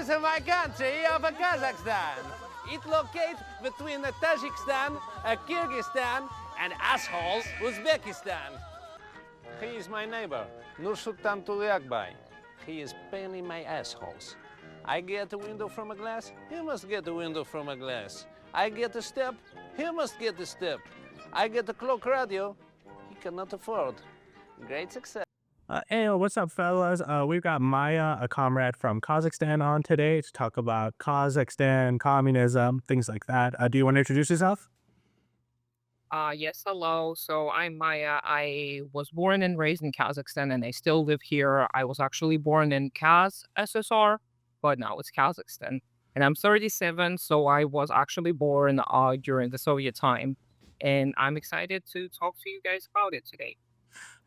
is my country of Kazakhstan. It locates between Tajikistan, Kyrgyzstan, and assholes Uzbekistan. He is my neighbor, Nursultan Tuliakbay. He is paining my assholes. I get a window from a glass, he must get a window from a glass. I get a step, he must get a step. I get a clock radio, he cannot afford. Great success. Hey, what's up, fellas? We've got Maya, a comrade from Kazakhstan, on today to talk about Kazakhstan, communism, things like that. Do you want to introduce yourself? Yes, hello. So I'm Maya. I was born and raised in Kazakhstan and I still live here. I was actually born in Kaz, SSR, but now it's Kazakhstan. And I'm 37, so I was actually born during the Soviet time. And I'm excited to talk to you guys about it today.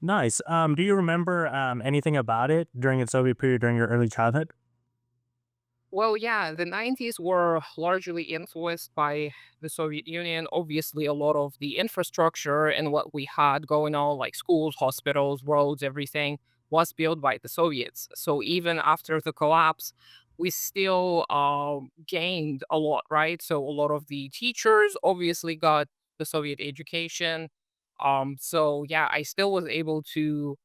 Nice. Do you remember anything about it during its Soviet period during your early childhood? Well, yeah, the 90s were largely influenced by the Soviet Union. Obviously, a lot of the infrastructure and what we had going on, like schools, hospitals, roads, everything, was built by the Soviets. So even after the collapse, we still gained a lot, right? So a lot of the teachers obviously got the Soviet education. So yeah, I still was able to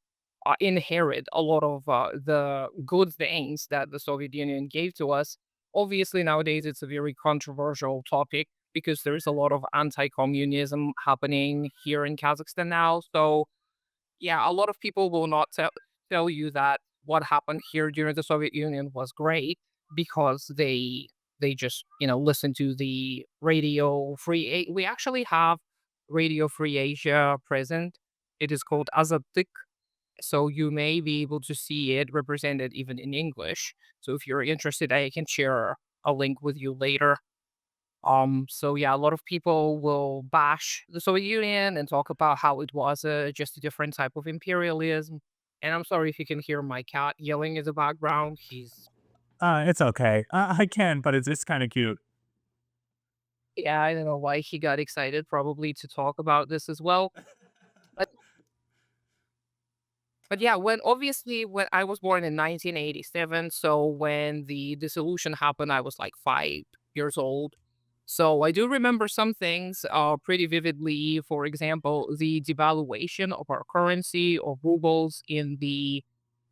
inherit a lot of the good things that the Soviet Union gave to us. Obviously, nowadays it's a very controversial topic because there's a lot of anti-communism happening here in Kazakhstan now. So, yeah, a lot of people will not tell you that what happened here during the Soviet Union was great because they just listen to the radio free. We actually have Radio Free Asia present. It is called Azadtik, so you may be able to see it represented even in English. So if you're interested, I can share a link with you later. So yeah, a lot of people will bash the Soviet Union and talk about how it was just a different type of imperialism. And I'm sorry if you can hear my cat yelling in the background. It's okay. I can, but it's kind of cute. Yeah, I don't know why he got excited, probably to talk about this as well. But But yeah, when I was born in 1987, so when the dissolution happened, I was like 5 years old. So I do remember some things pretty vividly. For example, the devaluation of our currency of rubles in the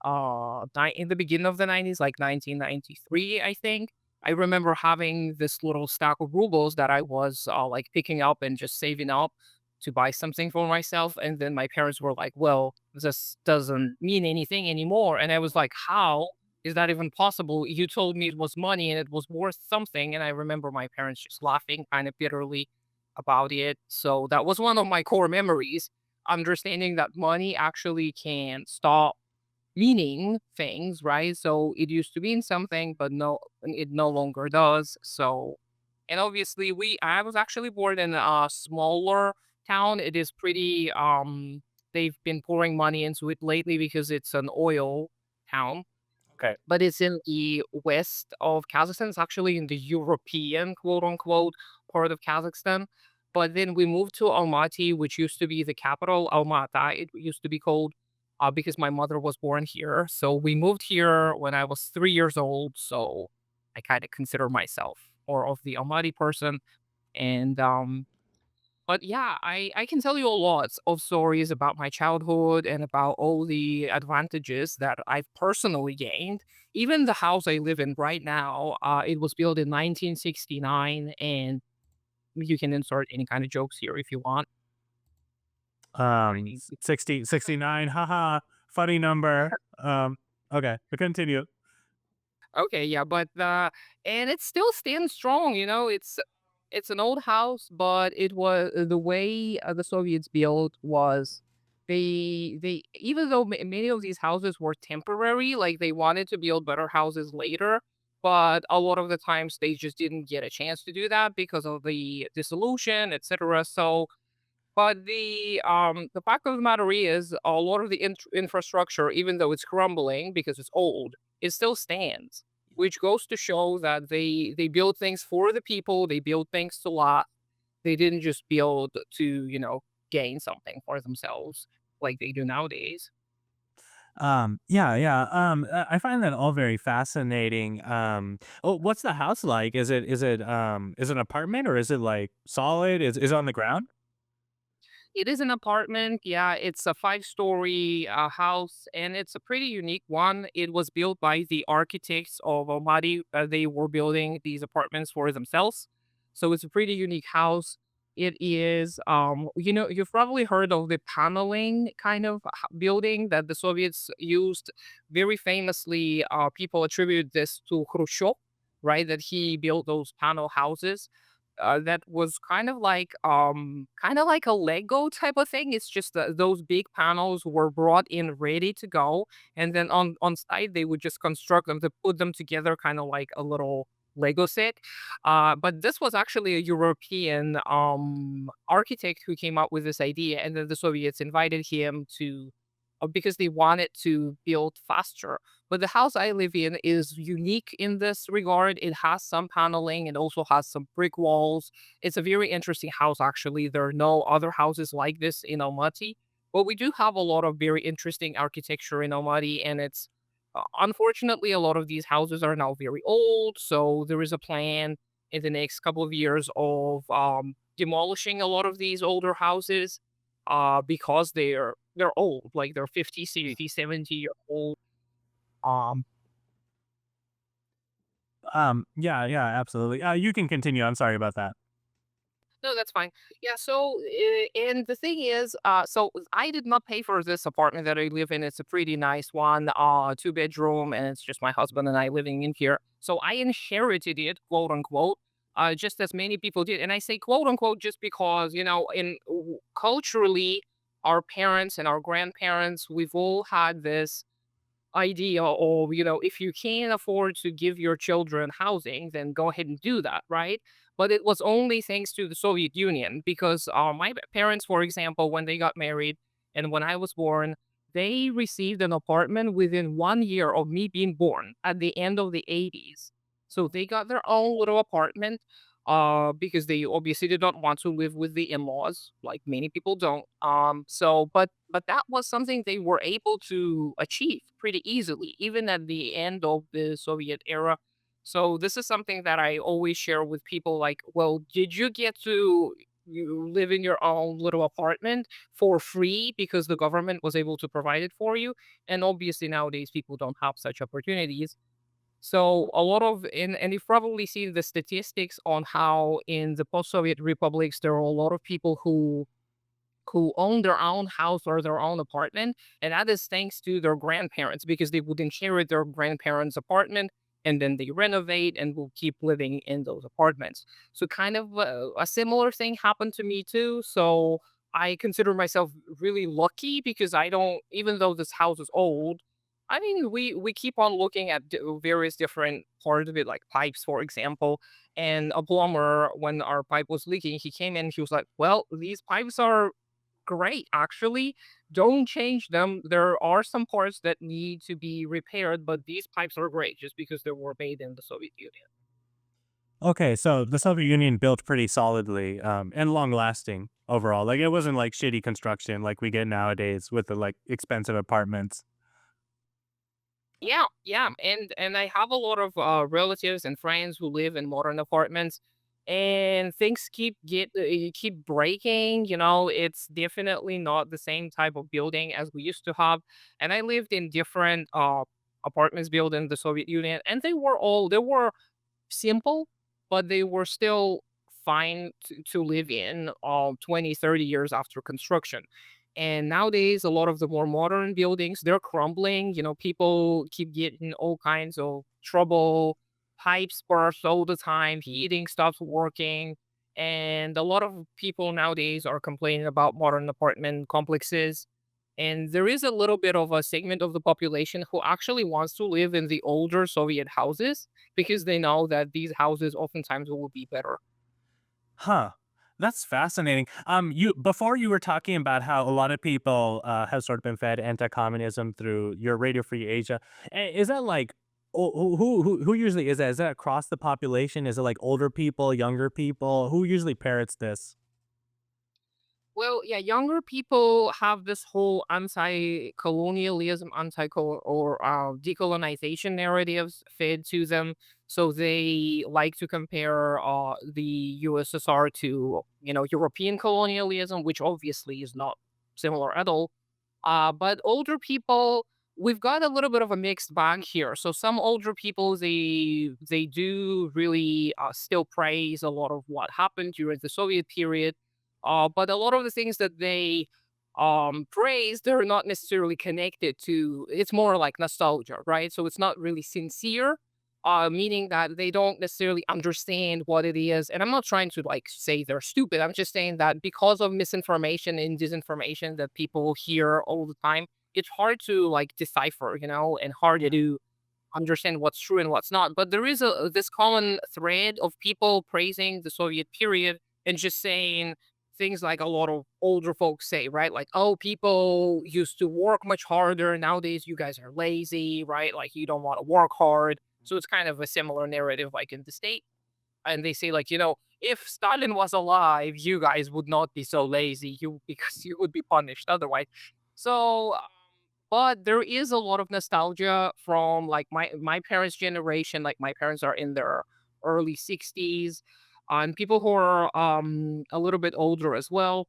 beginning of the 90s, like 1993, I think. I remember having this little stack of rubles that I was like picking up and just saving up to buy something for myself. And then my parents were like, well, this doesn't mean anything anymore. And I was like, how is that even possible? You told me it was money and it was worth something. And I remember my parents just laughing kind of bitterly about it. So that was one of my core memories, understanding that money actually can stop meaning things, right? So it used to mean something, but it no longer does. So, and obviously, I was actually born in a smaller town. It is pretty. They've been pouring money into it lately because it's an oil town, Okay. but it's in the west of Kazakhstan. It's actually in the European, quote unquote, part of Kazakhstan. But then we moved to Almaty, which used to be the capital, Almaty, it used to be called, because my mother was born here. So we moved here when I was 3 years old. So I kind of consider myself more of the Almaty person. And but yeah, I can tell you a lot of stories about my childhood and about all the advantages that I've personally gained. Even the house I live in right now, it was built in 1969, and you can insert any kind of jokes here if you want. 60, 69. Haha, funny number. Okay, but continue. Okay, yeah, but and it still stands strong. It's an old house, but it was the way the Soviets built was they even though many of these houses were temporary, like they wanted to build better houses later, but a lot of the times they just didn't get a chance to do that because of the dissolution, etc. So but the fact of the matter is, a lot of the infrastructure, even though it's crumbling because it's old, it still stands, which goes to show that they build things for the people. They build things to last. They didn't just build to gain something for themselves like they do nowadays. Yeah. I find that all very fascinating. Oh, what's the house like? Is it an apartment or is it like solid? Is it on the ground? It is an apartment. Yeah, it's a five-story house, and it's a pretty unique one. It was built by the architects of Almaty. They were building these apartments for themselves, so it's a pretty unique house. It is, you've probably heard of the paneling kind of building that the Soviets used. Very famously, people attribute this to Khrushchev, right? That he built those panel houses that was kind of like a Lego type of thing. It's just that those big panels were brought in ready to go, and then on site they would just construct them to put them together, kind of like a little Lego set. But this was actually a European architect who came up with this idea, and then the Soviets invited him to because they wanted to build faster. But the house I live in is unique in this regard. It has some paneling, it also has some brick walls. It's a very interesting house, actually. There are no other houses like this in Almaty, but we do have a lot of very interesting architecture in Almaty, and it's unfortunately a lot of these houses are now very old. So there is a plan in the next couple of years of demolishing a lot of these older houses because they're old, like they're 50, 60, 70 year old. Um, Yeah, absolutely. You can continue. I'm sorry about that. no, that's fine. Yeah, so and the thing is, so I did not pay for this apartment that I live in. It's a pretty nice one, two-bedroom, and it's just my husband and I living in here. So I inherited it, quote unquote, just as many people did. And I say quote unquote just because, culturally, our parents and our grandparents, we've all had this idea of, if you can't afford to give your children housing, then go ahead and do that, right? But it was only thanks to the Soviet Union because my parents, for example, when they got married and when I was born, they received an apartment within 1 year of me being born at the end of the 80s. So they got their own little apartment because they obviously did not want to live with the in-laws like many people don't. But that was something they were able to achieve pretty easily even at the end of the Soviet era. So this is something that I always share with people, like, well, did you get to you live in your own little apartment for free because the government was able to provide it for you? And obviously nowadays people don't have such opportunities. So a lot of and you've probably seen the statistics on how in the post-Soviet republics there are a lot of people who own their own house or their own apartment, and that is thanks to their grandparents because they would inherit their grandparents' apartment and then they renovate and will keep living in those apartments. So kind of a similar thing happened to me too. So I consider myself really lucky because I don't, even though this house is old, I mean, we keep on looking at various different parts of it, like pipes, for example. And a plumber, when our pipe was leaking, he came in. He was like, "Well, these pipes are great, actually. Don't change them. There are some parts that need to be repaired, but these pipes are great just because they were made in the Soviet Union." Okay, so the Soviet Union built pretty solidly, and long lasting overall. Like it wasn't like shitty construction like we get nowadays with the like expensive apartments. Yeah, yeah, and I have a lot of relatives and friends who live in modern apartments, and things keep breaking. It's definitely not the same type of building as we used to have. And I lived in different apartments built in the Soviet Union, and they were simple, but they were still fine to live in 20, 30 years after construction. And nowadays, a lot of the more modern buildings, they're crumbling. People keep getting all kinds of trouble. Pipes burst all the time. Heating stops working. And a lot of people nowadays are complaining about modern apartment complexes. And there is a little bit of a segment of the population who actually wants to live in the older Soviet houses because they know that these houses oftentimes will be better. Huh. That's fascinating. You before you were talking about how a lot of people have sort of been fed anti-communism through your Radio Free Asia. Is that like who usually is that? Is that across the population? Is it like older people, younger people? Who usually parrots this? Well, yeah, younger people have this whole anti-colonialism, decolonization narratives fed to them. So they like to compare the USSR to, European colonialism, which obviously is not similar at all. But older people, we've got a little bit of a mixed bag here. So some older people, they do really still praise a lot of what happened during the Soviet period, but a lot of the things that they praise, they're not necessarily connected to. It's more like nostalgia, right? So it's not really sincere. Meaning that they don't necessarily understand what it is. And I'm not trying to like say they're stupid. I'm just saying that because of misinformation and disinformation that people hear all the time, it's hard to like decipher, and hard to understand what's true and what's not. But there is this common thread of people praising the Soviet period and just saying things like a lot of older folks say, right? Like, oh, people used to work much harder. Nowadays, you guys are lazy, right? Like, you don't want to work hard. So it's kind of a similar narrative, like in the state. And they say, like, if Stalin was alive, you guys would not be so lazy, because you would be punished otherwise. So but there is a lot of nostalgia from like my parents' generation. Like my parents are in their early 60s, and people who are a little bit older as well.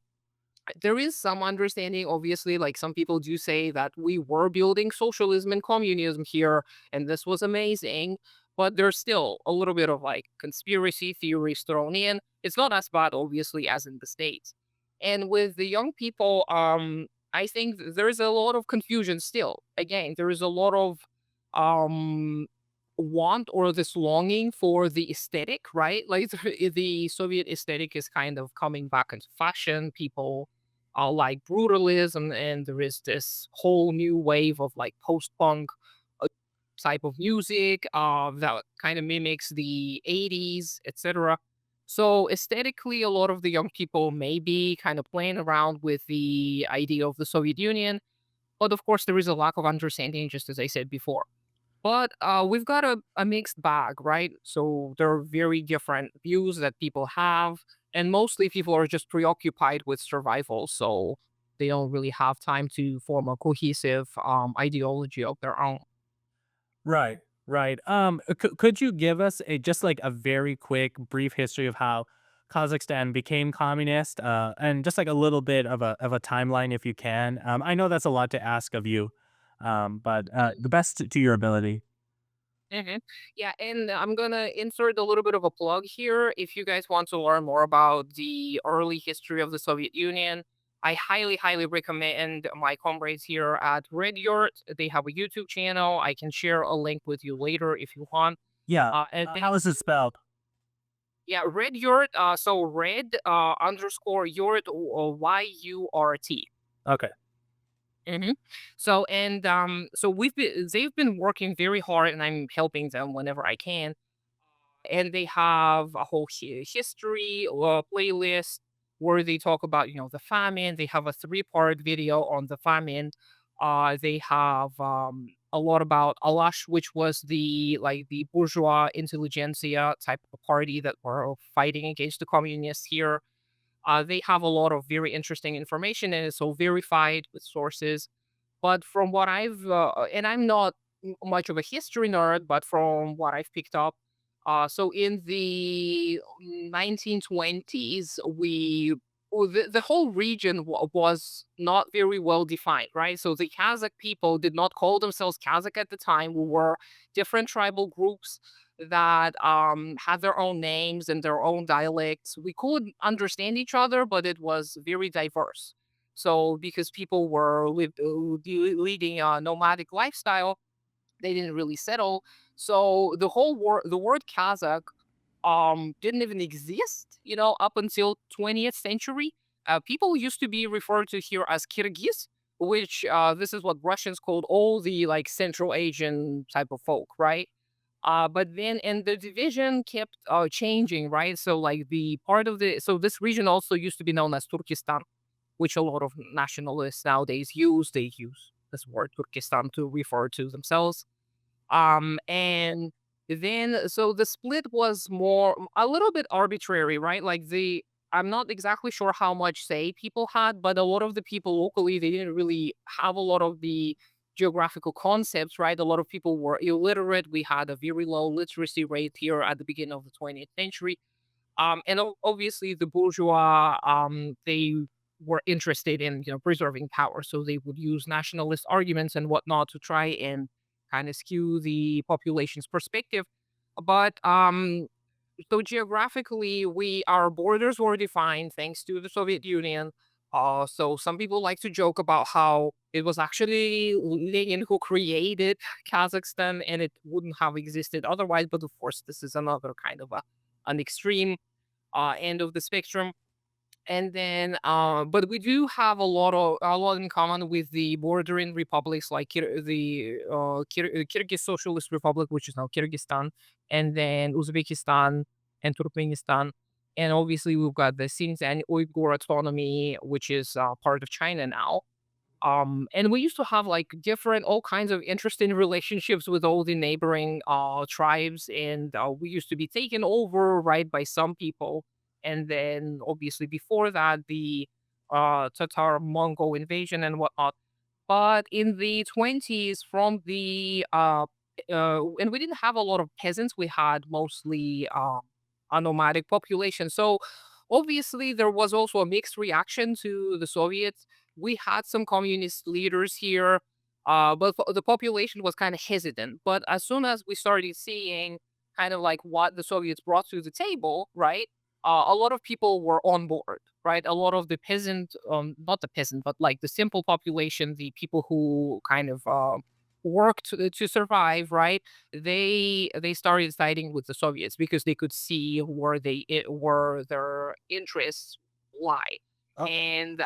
There is some understanding, obviously. Like some people do say that we were building socialism and communism here, and this was amazing. But there's still a little bit of like conspiracy theories thrown in. It's not as bad, obviously, as in the States. And with the young people, I think there's a lot of confusion still. Again, there is a lot of um want or this longing for the aesthetic, right? Like the Soviet aesthetic is kind of coming back into fashion. People like brutalism, and there is this whole new wave of like post-punk uh, type of music that kind of mimics the 80s, etc. So aesthetically, a lot of the young people may be kind of playing around with the idea of the Soviet Union, but of course there is a lack of understanding, just as I said before. But we've got a mixed bag, right? So there are very different views that people have, and mostly people are just preoccupied with survival. So they don't really have time to form a cohesive ideology of their own. Right, right. Could you give us a just like a very quick, brief history of how Kazakhstan became communist, and just like a little bit of a timeline, if you can? I know that's a lot to ask of you, but the best to your ability. Mhm. Yeah, and I'm gonna insert a little bit of a plug here. If you guys want to learn more about the early history of the Soviet Union, I highly, highly recommend my comrades here at Red Yurt. They have a YouTube channel. I can share a link with you later if you want. Yeah. And How is it spelled? yeah, Red Yurt. So red underscore Yurt, or YURT. Okay. hmm So so they've been working very hard, and I'm helping them whenever I can, and they have a whole history playlist where they talk about the famine. They have a three-part video on the famine. They have a lot about Alash, which was the bourgeois intelligentsia type of party that were fighting against the communists here. They have a lot of very interesting information, and it's all verified with sources. But from what and I'm not much of a history nerd, but from what I've picked up, so in the 1920s, the whole region was not very well defined, right? So the Kazakh people did not call themselves Kazakh at the time. We were different tribal groups that had their own names and their own dialects. We could understand each other, but it was very diverse. So because people were leading a nomadic lifestyle, they didn't really settle. So the word Kazakh didn't even exist, up until 20th century. People used to be referred to here as Kyrgyz, which this is what Russians called all the like Central Asian type of folk, right? But then, and the division kept changing, right? So like so this region also used to be known as Turkestan, which a lot of nationalists nowadays use. They use this word Turkestan to refer to themselves. And then, so the split was a little bit arbitrary, right? Like I'm not exactly sure how much say people had, but a lot of the people locally, they didn't really have a lot of the geographical concepts, right? A lot of people were illiterate. We had a very low literacy rate here at the beginning of the 20th century. And obviously the bourgeois, they were interested in, preserving power. So they would use nationalist arguments and whatnot to try and kind of skew the population's perspective. But so geographically, our borders were defined thanks to the Soviet Union. So some people like to joke about how it was actually Lenin who created Kazakhstan, and it wouldn't have existed otherwise. But of course, this is another kind of an extreme end of the spectrum. And then, but we do have a lot in common with the bordering republics like Kyrgyz Socialist Republic, which is now Kyrgyzstan, and then Uzbekistan and Turkmenistan. And obviously, we've got the Xinjiang Uyghur Autonomy, which is part of China now. And we used to have like different, all kinds of interesting relationships with all the neighboring tribes, and we used to be taken over right by some people. And then, obviously, before that, the Tatar Mongol invasion and whatnot. But in the 20s, and we didn't have a lot of peasants, we had mostly a nomadic population. So obviously, there was also a mixed reaction to the Soviets. We had some communist leaders here, but the population was kind of hesitant. But as soon as we started seeing kind of like what the Soviets brought to the table, right? A lot of people were on board, right? A lot of the peasant, not the peasant, but like the simple population, the people who kind of worked to survive, right? They started siding with the Soviets because they could see where their interests lie. And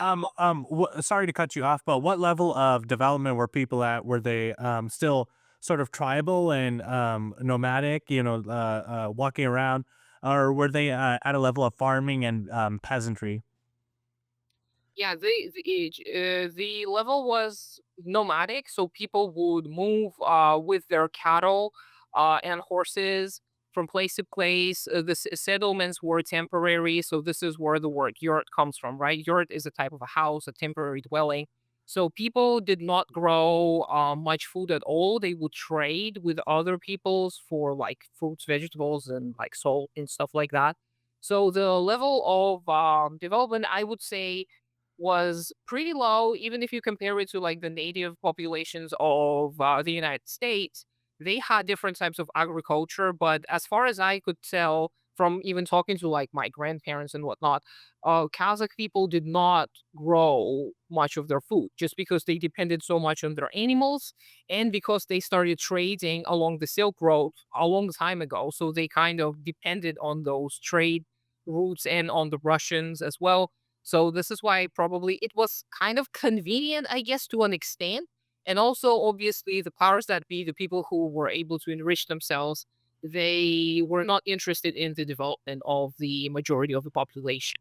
Sorry to cut you off, but what level of development were people at? Were they still sort of tribal and nomadic, walking around, or were they at a level of farming and peasantry? yeah, the level was nomadic, so people would move with their cattle and horses from place to place. Settlements were temporary, so this is where the word yurt comes from, right? Yurt is a type of a house, a temporary dwelling. So people did not grow much food at all. They would trade with other peoples for like fruits, vegetables, and like salt and stuff like that. So the level of development, I would say, was pretty low, even if you compare it to like the native populations of the United States. They had different types of agriculture, but as far as I could tell from even talking to like my grandparents and whatnot, Kazakh people did not grow much of their food just because they depended so much on their animals and because they started trading along the Silk Road a long time ago. So they kind of depended on those trade routes and on the Russians as well. So this is why probably it was kind of convenient, I guess, to an extent. And also, obviously, the powers that be, the people who were able to enrich themselves, they were not interested in the development of the majority of the population.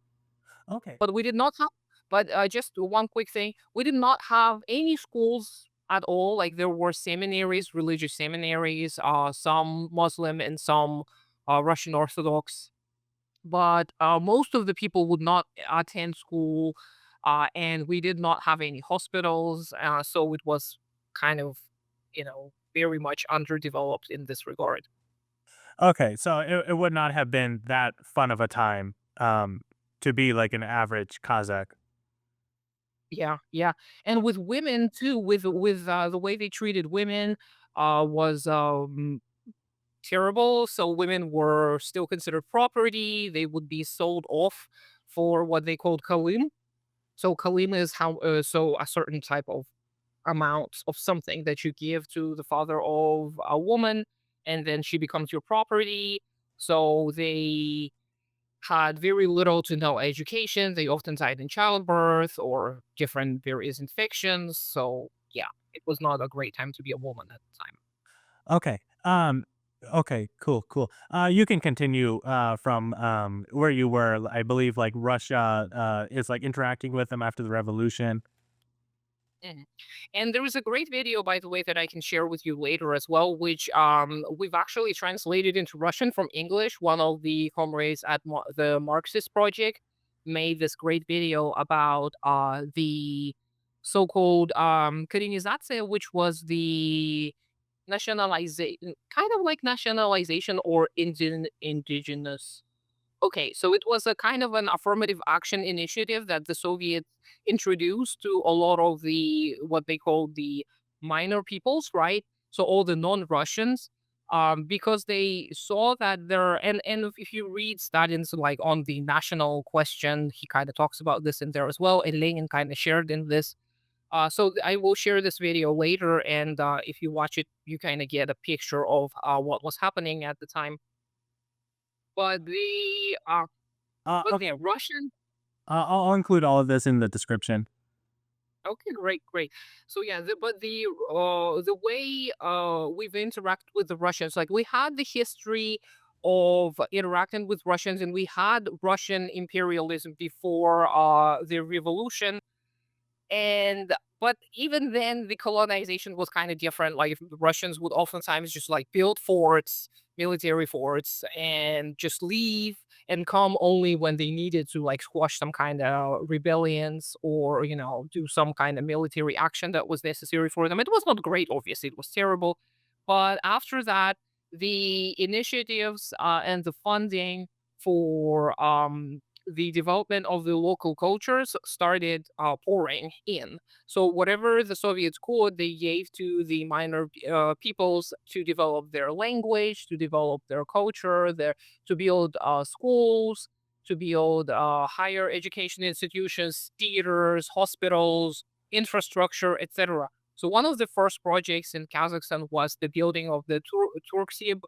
Okay. But we did not have, but just one quick thing, we did not have any schools at all. Like there were seminaries, religious seminaries, some Muslim and some Russian Orthodox, but most of the people would not attend school, and we did not have any hospitals, so it was kind of, very much underdeveloped in this regard. Okay, so it would not have been that fun of a time to be like an average Kazakh. Yeah, yeah, and with women too, with the way they treated women was terrible. So women were still considered property. They would be sold off for what they called kalim. So kalim is how so a certain type of amount of something that you give to the father of a woman, and then she becomes your property. So they had very little to no education. They often died in childbirth or different various infections. So yeah, it was not a great time to be a woman at the time. Okay. Okay, cool, cool. You can continue from where you were. I believe like Russia is like interacting with them after the revolution. Mhm. And there is a great video, by the way, that I can share with you later as well, which we've actually translated into Russian from English. One of the comrades at the Marxist Project, made this great video about the so-called Korenizatsiya, which was the nationalization, kind of like nationalization or indigenous. Okay, so it was a kind of an affirmative action initiative that the Soviets introduced to a lot of the what they call the minor peoples, right? So all the non-Russians, because they saw that and if you read Stalin's like on the national question, he kind of talks about this in there as well, and Lenin kind of shared in this. I will share this video later, and if you watch it, you kind of get a picture of what was happening at the time. But Okay, yeah, Russian. I'll include all of this in the description. Okay, great, great. So yeah, the way we've interacted with the Russians, like we had the history of interacting with Russians, and we had Russian imperialism before the revolution. And but even then, the colonization was kind of different. Like the Russians would oftentimes just like build forts, military forts, and just leave and come only when they needed to like squash some kind of rebellions or do some kind of military action that was necessary for them. It was not great, obviously, it was terrible. But after that, the initiatives and the funding for the development of the local cultures started pouring in. So whatever the Soviets could, they gave to the minor peoples to develop their language, to develop their culture, to build schools, to build higher education institutions, theaters, hospitals, infrastructure, etc. So one of the first projects in Kazakhstan was the building of the Turksib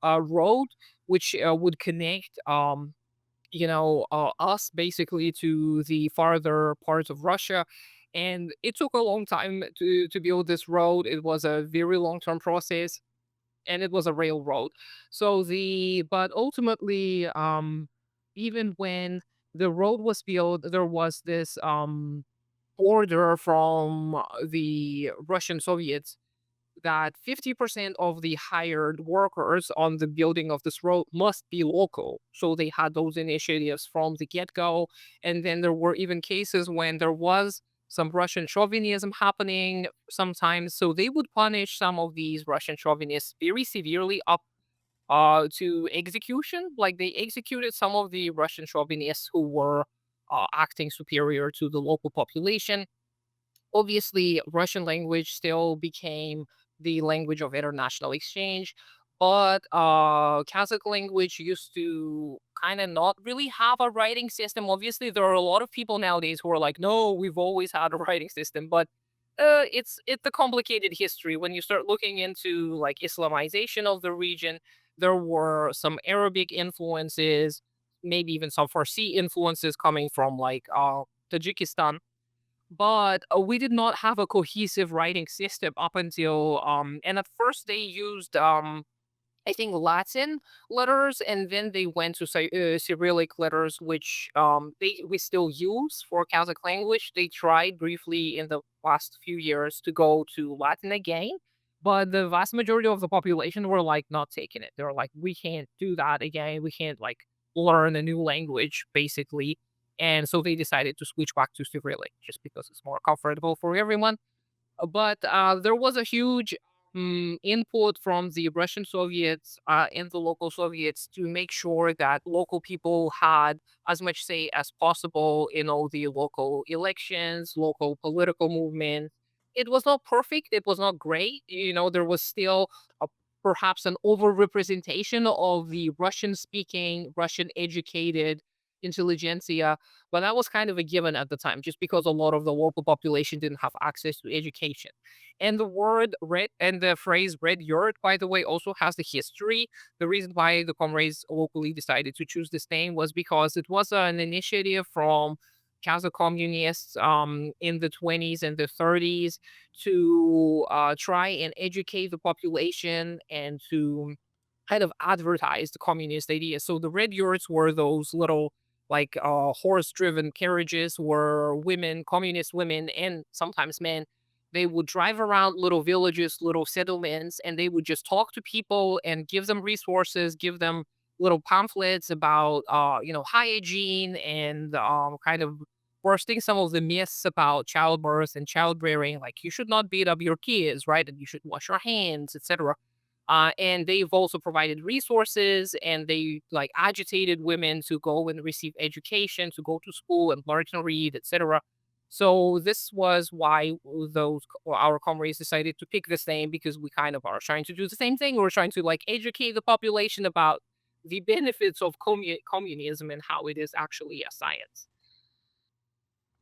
road, which would connect us basically to the farther parts of Russia. And it took a long time to build this road. It was a very long term process, and it was a railroad. But ultimately, even when the road was built, there was this order from the Russian Soviets that 50% of the hired workers on the building of this road must be local. So they had those initiatives from the get go. And then there were even cases when there was some Russian chauvinism happening sometimes. So they would punish some of these Russian chauvinists very severely up to execution. Like they executed some of the Russian chauvinists who were acting superior to the local population. Obviously, Russian language still became the language of international exchange, but Kazakh language used to kind of not really have a writing system. Obviously, there are a lot of people nowadays who are like, "No, we've always had a writing system," but it's a complicated history. When you start looking into like Islamization of the region, there were some Arabic influences, maybe even some Farsi influences coming from like Tajikistan, but we did not have a cohesive writing system up until and at first they used I think Latin letters, and then they went to Cyrillic letters, which we still use for Kazakh language. They tried briefly in the last few years to go to Latin again, but the vast majority of the population were like not taking it. They were like, we can't do that again. We can't like learn a new language, basically. And so they decided to switch back to Cyrillic just because it's more comfortable for everyone. But there was a huge input from the Russian Soviets and the local Soviets to make sure that local people had as much say as possible in all the local elections, local political movements. It was not perfect. It was not great. There was still perhaps an overrepresentation of the Russian speaking, Russian educated intelligentsia, but that was kind of a given at the time, just because a lot of the local population didn't have access to education. And the word red and the phrase red yurt, by the way, also has the history. The reason why the comrades locally decided to choose this name was because it was an initiative from Kazakh communists in the 20s and the 30s to try and educate the population and to kind of advertise the communist ideas. So the red yurts were those little like horse-driven carriages where women, communist women, and sometimes men, they would drive around little villages, little settlements, and they would just talk to people and give them resources, give them little pamphlets about hygiene and kind of bursting some of the myths about childbirth and childbearing, like you should not beat up your kids, right? And you should wash your hands, etc. And they've also provided resources, and they like agitated women to go and receive education, to go to school and learn to read, etc. So this was why our comrades decided to pick this name, because we kind of are trying to do the same thing. We're trying to like educate the population about the benefits of communism and how it is actually a science.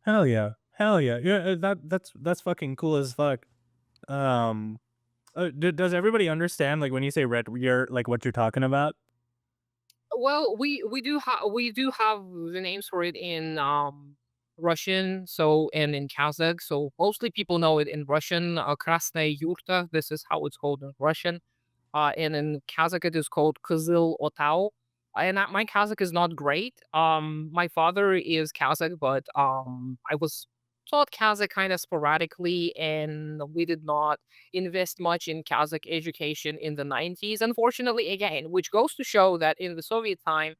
Hell yeah. Hell yeah. Yeah, that's fucking cool as fuck. Um, does everybody understand, like, when you say red, you're like, what you're talking about? Well, we do have the names for it in Russian, so and in Kazakh. So mostly people know it in Russian, Krasnaya Yurta. This is how it's called in Russian. And in Kazakh it is called Kızıl Otao. And my Kazakh is not great. My father is Kazakh, but I was taught Kazakh kind of sporadically, and we did not invest much in Kazakh education in the 90s, unfortunately, again, which goes to show that in the Soviet time,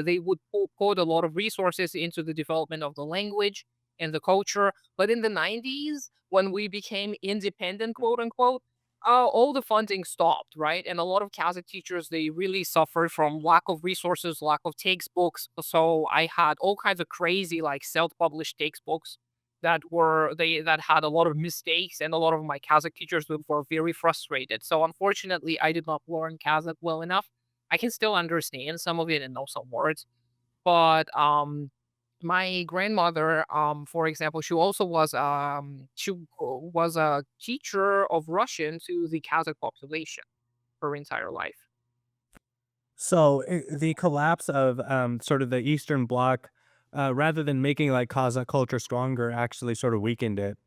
they would put a lot of resources into the development of the language and the culture. But in the 90s, when we became independent, quote unquote, all the funding stopped, right? And a lot of Kazakh teachers, they really suffered from lack of resources, lack of textbooks. So I had all kinds of crazy, like self-published textbooks that had a lot of mistakes, and a lot of my Kazakh teachers were very frustrated. So unfortunately, I did not learn Kazakh well enough. I can still understand some of it and know some words, but my grandmother, for example, she was a teacher of Russian to the Kazakh population her entire life. So the collapse of sort of the Eastern Bloc, rather than making like Kazakh culture stronger, actually sort of weakened it.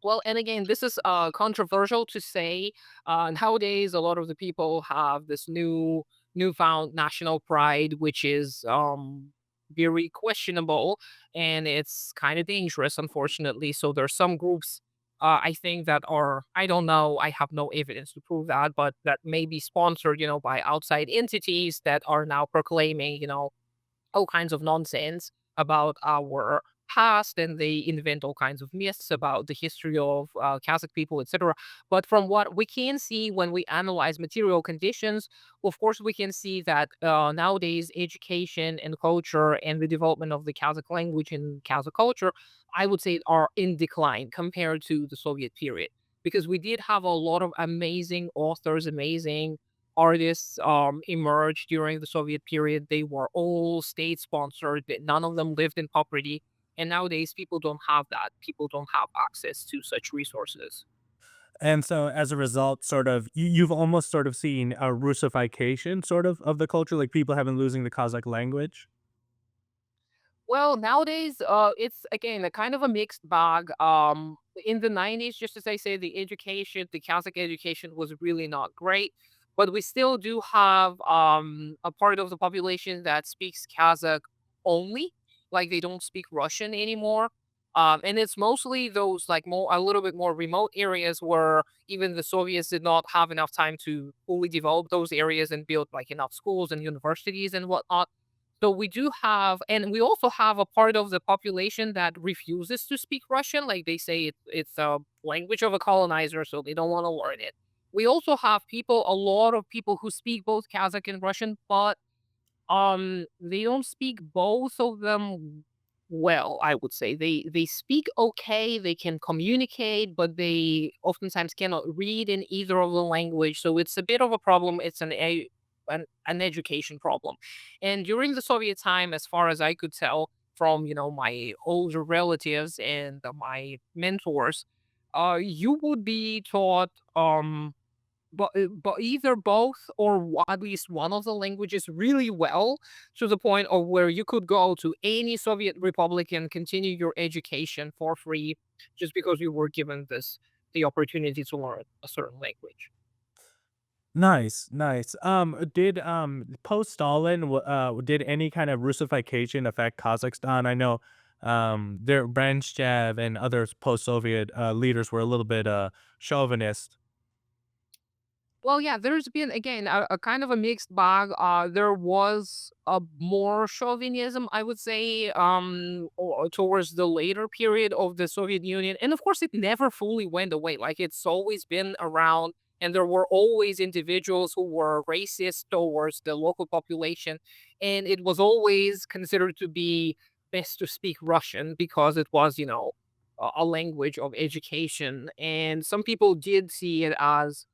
Well, and again, this is controversial to say. Nowadays, a lot of the people have this newfound national pride, which is very questionable, and it's kind of dangerous, unfortunately. So there's some groups, I think, that are, I don't know, I have no evidence to prove that, but that may be sponsored, by outside entities that are now proclaiming, all kinds of nonsense about our past, and they invent all kinds of myths about the history of Kazakh people, etc. But from what we can see when we analyze material conditions, of course, we can see that nowadays education and culture and the development of the Kazakh language and Kazakh culture, I would say, are in decline compared to the Soviet period. Because we did have a lot of amazing authors, amazing artists emerged during the Soviet period. They were all state sponsored, but none of them lived in poverty. And nowadays, people don't have that. People don't have access to such resources. And so as a result, sort of, you've almost sort of seen a Russification sort of the culture, like people have been losing the Kazakh language. Well, nowadays, it's again a kind of a mixed bag. In the 90s, just as I say, the Kazakh education was really not great, but we still do have a part of the population that speaks Kazakh only, like they don't speak Russian anymore. And it's mostly those like a little bit more remote areas where even the Soviets did not have enough time to fully develop those areas and build like enough schools and universities and whatnot. So we do have, and we also have a part of the population that refuses to speak Russian. Like they say it's a language of a colonizer, so they don't want to learn it. We also have a lot of people who speak both Kazakh and Russian, but they don't speak both of them well, I would say. They speak okay, they can communicate, but they oftentimes cannot read in either of the language. So it's a bit of a problem. It's an education problem. And during the Soviet time, as far as I could tell from, my older relatives and my mentors, you would be taught but either both or at least one of the languages really well, to the point of where you could go to any Soviet republic and continue your education for free, just because you were given the opportunity to learn a certain language. Nice, nice. Did post Stalin, did any kind of Russification affect Kazakhstan? I know their Brezhnev and others post Soviet leaders were a little bit chauvinist. Well, yeah, there's been again a kind of a mixed bag. There was a more chauvinism, I would say, towards the later period of the Soviet Union, and of course, it never fully went away. Like it's always been around, and there were always individuals who were racist towards the local population, and it was always considered to be best to speak Russian because it was, a language of education, and some people did see it as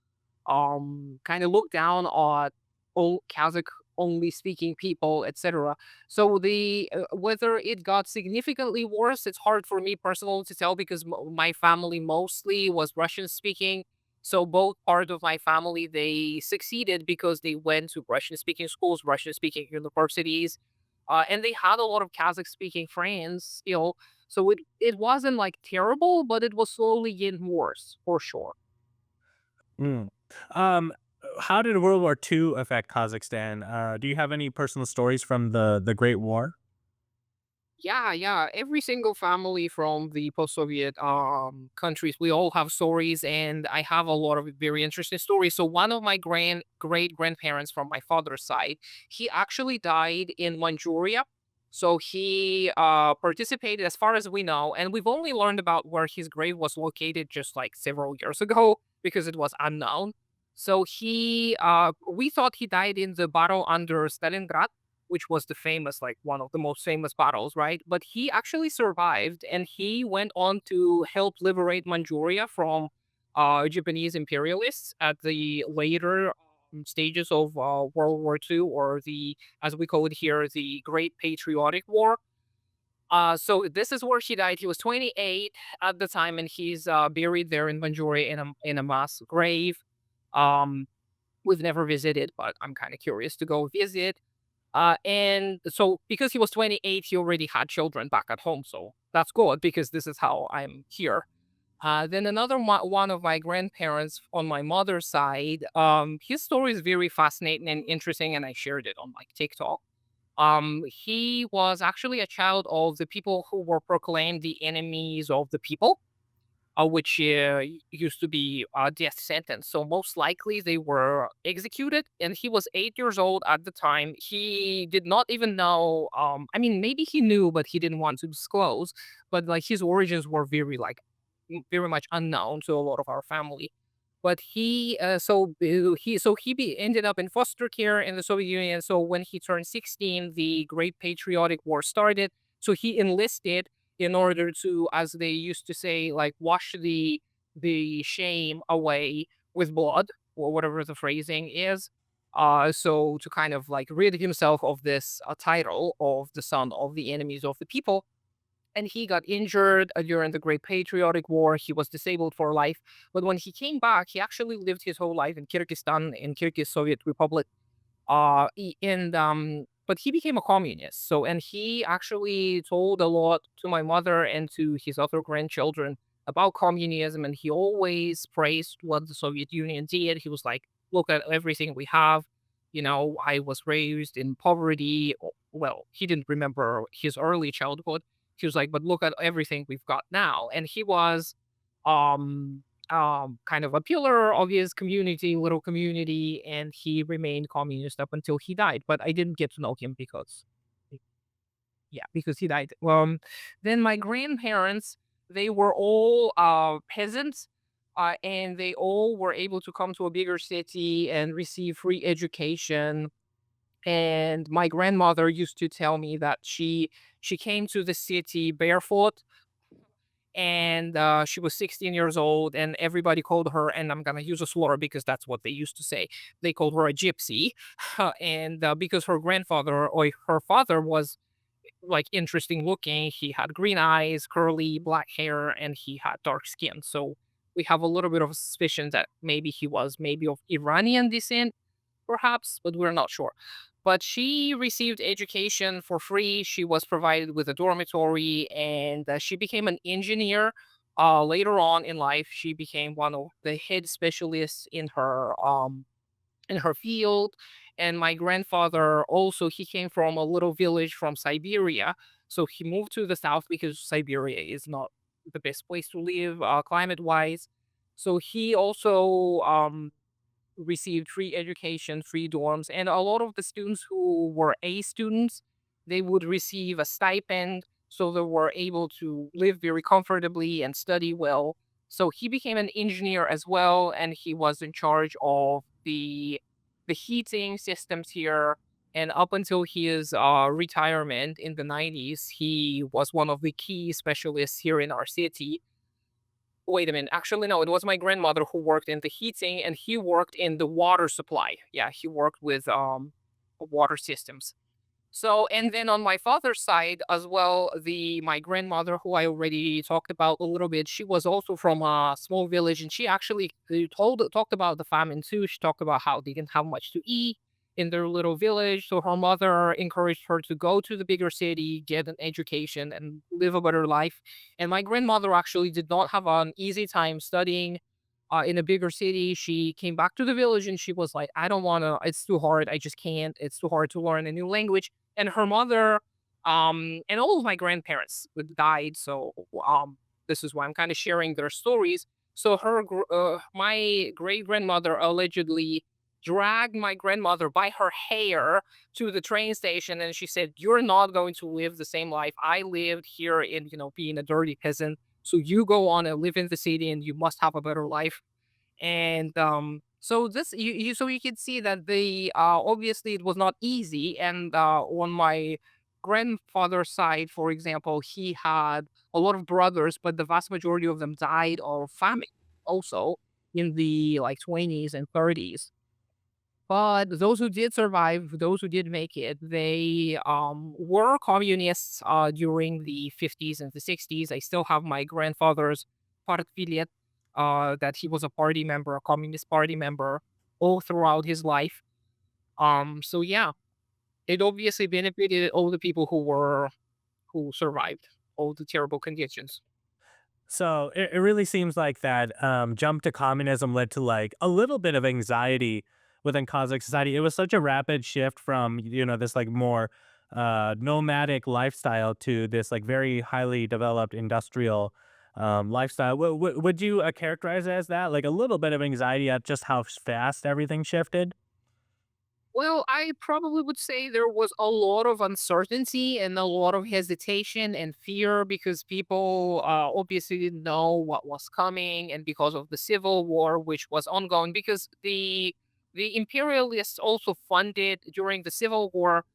kind of look down on all Kazakh only speaking people, etc. So the whether it got significantly worse, it's hard for me personally to tell because my family mostly was Russian speaking. So both part of my family they succeeded because they went to Russian speaking schools, Russian speaking universities, and they had a lot of Kazakh speaking friends. So it wasn't like terrible, but it was slowly getting worse for sure. Mm. Um, how did World War II affect Kazakhstan? Do you have any personal stories from the Great War? Yeah, yeah. Every single family from the post-Soviet countries, we all have stories, and I have a lot of very interesting stories. So one of my great grandparents from my father's side, he actually died in Manchuria. So he participated, as far as we know, and we've only learned about where his grave was located just like several years ago because it was unknown. So we thought he died in the battle under Stalingrad, which was the famous, like one of the most famous battles, right? But he actually survived and he went on to help liberate Manchuria from Japanese imperialists at the later stages of World War II, or as we call it here, the Great Patriotic War. So this is where he died. He was 28 at the time, and he's buried there in Manchuria in a mass grave. Um, we've never visited, but I'm kind of curious to go visit. And so because he was 28, he already had children back at home. So that's good because this is how I'm here. Then one of my grandparents on my mother's side, his story is very fascinating and interesting, and I shared it on like TikTok. He was actually a child of the people who were proclaimed the enemies of the people, which used to be a death sentence. So most likely they were executed, and he was 8 years old at the time. He did not even know. I mean, maybe he knew, but he didn't want to disclose. But like his origins were very much unknown to a lot of our family. But ended up in foster care in the Soviet Union. So when he turned 16, the Great Patriotic War started. So he enlisted in order to, as they used to say, like wash the shame away with blood, or whatever the phrasing is. So to kind of like rid himself of this title of the son of the enemies of the people. And he got injured during the Great Patriotic War. He was disabled for life. But when he came back, he actually lived his whole life in Kyrgyzstan, in Kyrgyz Soviet Republic, but he became a communist. So, and he actually told a lot to my mother and to his other grandchildren about communism. And he always praised what the Soviet Union did. He was like, look at everything we have. I was raised in poverty. Well, he didn't remember his early childhood. He was like, but look at everything we've got now. And he was, um, kind of a pillar of his community, little community, and he remained communist up until he died. But I didn't get to know him because, yeah, because he died. Then my grandparents, they were all peasants, and they all were able to come to a bigger city and receive free education. And my grandmother used to tell me that she came to the city barefoot, and she was 16 years old, and everybody called her, and I'm gonna use a slur because that's what they used to say, they called her a gypsy. And because her grandfather or her father was like interesting looking, he had green eyes, curly black hair, and he had dark skin. So we have a little bit of a suspicion that maybe he was maybe of Iranian descent, perhaps, but we're not sure. But she received education for free. She was provided with a dormitory, and she became an engineer. Later on in life, she became one of the head specialists in her field. And my grandfather also, he came from a little village from Siberia, so he moved to the south because Siberia is not the best place to live climate wise. So he also received free education, free dorms, and a lot of the students who were A students, they would receive a stipend, so they were able to live very comfortably and study well. So he became an engineer as well, and he was in charge of the heating systems here. And up until his retirement in the 90s, he was one of the key specialists here in our city. Wait a minute. Actually, no, it was my grandmother who worked in the heating, and he worked in the water supply. Yeah, he worked with water systems. So, and then on my father's side as well, the my grandmother, who I already talked about a little bit, she was also from a small village, and she actually talked about the famine too. She talked about how they didn't have much to eat in their little village. So her mother encouraged her to go to the bigger city, get an education, and live a better life. And my grandmother actually did not have an easy time studying in a bigger city. She came back to the village and she was like, I don't want to, it's too hard. I just can't. It's too hard to learn a new language. And her mother, and all of my grandparents died. So, this is why I'm kind of sharing their stories. So, my great grandmother allegedly dragged my grandmother by her hair to the train station. And she said, you're not going to live the same life I lived here in, being a dirty peasant. So you go on and live in the city and you must have a better life. And so this you can see that the obviously it was not easy. And on my grandfather's side, for example, he had a lot of brothers, but the vast majority of them died of famine also in the like 20s and 30s. But those who did survive, those who did make it, they were communists during the 50s and the 60s. I still have my grandfather's partbillet, that he was a party member, a communist party member, all throughout his life. So yeah, it obviously benefited all the people who survived all the terrible conditions. So it really seems like that jump to communism led to like a little bit of anxiety within Kazakh society. It was such a rapid shift from, this like more nomadic lifestyle to this like very highly developed industrial lifestyle. Would you characterize it as that? Like a little bit of anxiety at just how fast everything shifted? Well, I probably would say there was a lot of uncertainty and a lot of hesitation and fear because people obviously didn't know what was coming, and because of the civil war which was ongoing. Because the imperialists also funded during the civil war.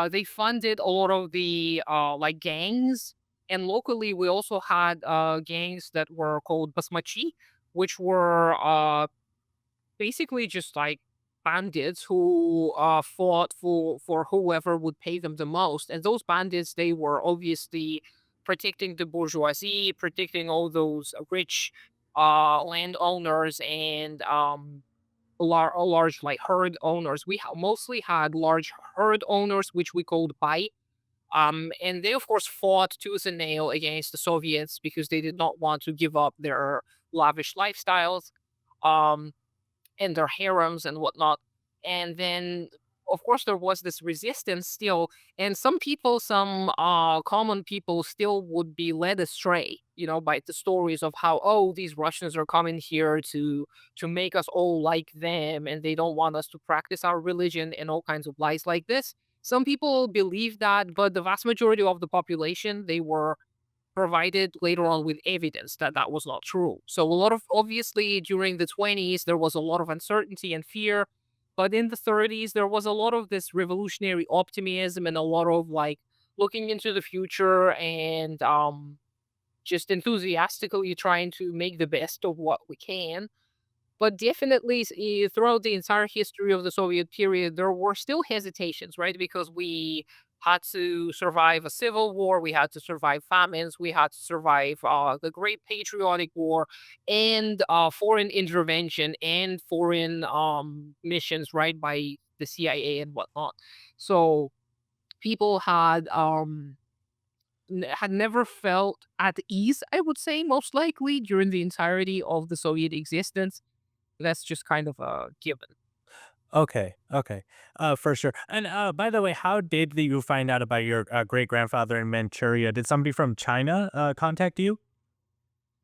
They funded a lot of the like gangs, and locally we also had gangs that were called basmachi, which were basically just like bandits who fought for whoever would pay them the most. And those bandits, they were obviously protecting the bourgeoisie, protecting all those rich landowners and large like herd owners. Mostly had large herd owners, which we called bai. And they of course fought tooth and nail against the Soviets because they did not want to give up their lavish lifestyles. Um, and their harems and whatnot. And then, of course, there was this resistance still, and some people, some common people, still would be led astray, by the stories of how, oh, these Russians are coming here to make us all like them, and they don't want us to practice our religion, and all kinds of lies like this. Some people believe that, but the vast majority of the population, they were provided later on with evidence that that was not true. So a lot of obviously during the 20s there was a lot of uncertainty and fear, but in the 30s there was a lot of this revolutionary optimism and a lot of like looking into the future and just enthusiastically trying to make the best of what we can. But definitely, throughout the entire history of the Soviet period, there were still hesitations, right? Because we had to survive a civil war, we had to survive famines, we had to survive the Great Patriotic War, and foreign intervention and foreign missions, right, by the CIA and whatnot. So people had never felt at ease, I would say, most likely during the entirety of the Soviet existence. That's just kind of a given. Okay, okay, for sure. And by the way, how did you find out about your great grandfather in Manchuria? Did somebody from China contact you?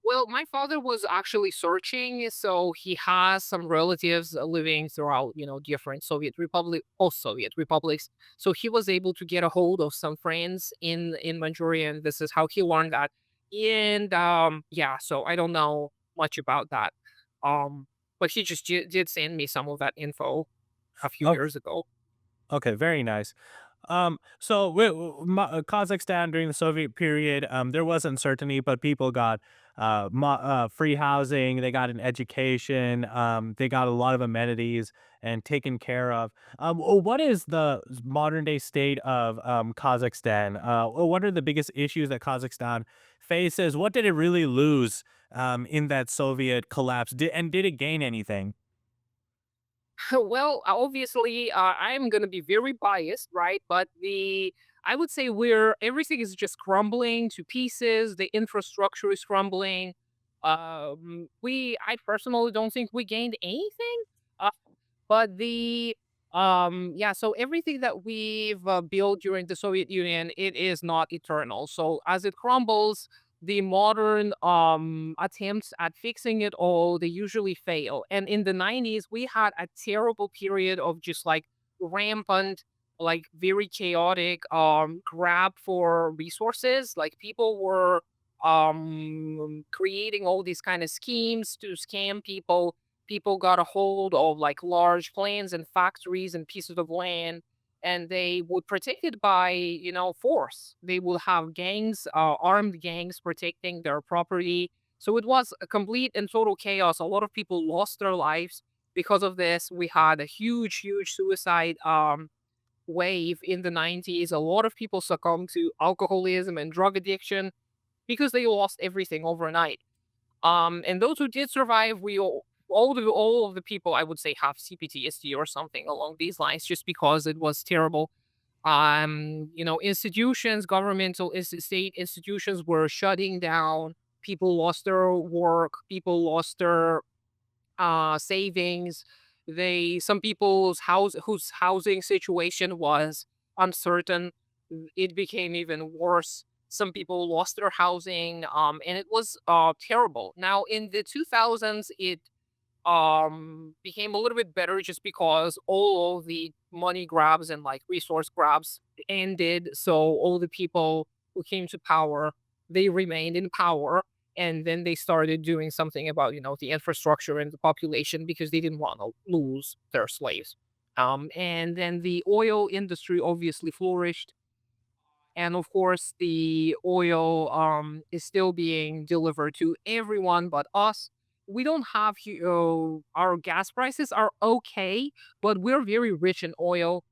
Well, my father was actually searching, so he has some relatives living throughout, different post-Soviet republics. So he was able to get a hold of some friends in Manchuria, and this is how he learned that. And yeah, so I don't know much about that. Um, but he just did send me some of that info a few Oh, years ago. okay, very nice. So Kazakhstan during the Soviet period, there was uncertainty, but people got free housing, they got an education, they got a lot of amenities and taken care of. What is the modern day state of Kazakhstan? What are the biggest issues that Kazakhstan faces? What did it really lose in that Soviet collapse? Did it gain anything? Well, obviously, I'm going to be very biased, right? But I would say where everything is just crumbling to pieces, the infrastructure is crumbling. I personally don't think we gained anything. Uh, but yeah, so everything that we've built during the Soviet Union, it is not eternal. So as it crumbles, the modern attempts at fixing it all, they usually fail. And in the 90s, we had a terrible period of just like rampant, like very chaotic grab for resources. Like people were creating all these kind of schemes to scam people. People got a hold of like large planes and factories and pieces of land, and they would protect it by force. They would have gangs, armed gangs protecting their property. So it was a complete and total chaos. A lot of people lost their lives because of this. We had a huge suicide wave in the 90s. A lot of people succumbed to alcoholism and drug addiction because they lost everything overnight. And those who did survive, all of the people I would say have CPTSD or something along these lines, just because it was terrible. Institutions, state institutions were shutting down. People lost their work. People lost their savings. Some people's house whose housing situation was uncertain. It became even worse. Some people lost their housing, and it was terrible. Now in the 2000s, it became a little bit better just because all of the money grabs and like resource grabs ended. So all the people who came to power, they remained in power, and then they started doing something about the infrastructure and the population because they didn't want to lose their slaves. And then the oil industry obviously flourished, and of course, the oil is still being delivered to everyone but us. We don't have our gas prices are okay, but we're very rich in oil.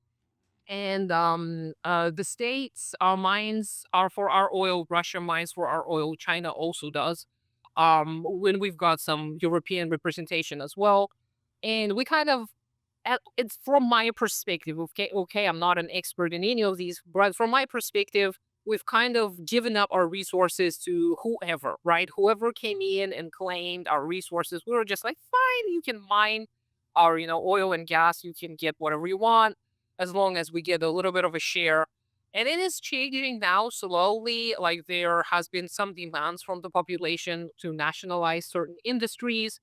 And the states, our mines are for our oil, Russia mines for our oil, China also does. When we've got some European representation as well. And we kind of it's from my perspective, okay, I'm not an expert in any of these, but from my perspective, we've kind of given up our resources to whoever, right? Whoever came in and claimed our resources, we were just like, fine, you can mine our, oil and gas, you can get whatever you want, as long as we get a little bit of a share. And it is changing now slowly. Like there has been some demands from the population to nationalize certain industries.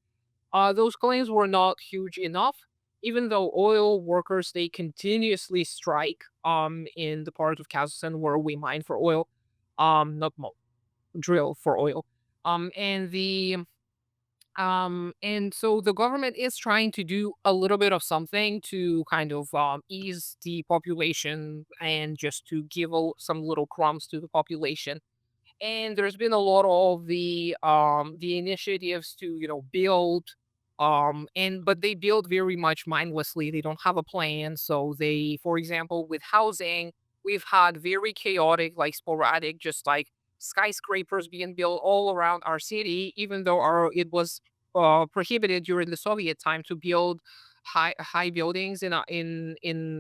Those claims were not huge enough, even though oil workers they continuously strike in the part of Kazakhstan where we mine for oil, not drill for oil. And the and so the government is trying to do a little bit of something to kind of ease the population and just to give some little crumbs to the population. And there's been a lot of the initiatives to build and but they build very much mindlessly. They don't have a plan. So they, for example, with housing, we've had very chaotic, like sporadic, just like skyscrapers being built all around our city, even though our it was prohibited during the Soviet time to build high buildings in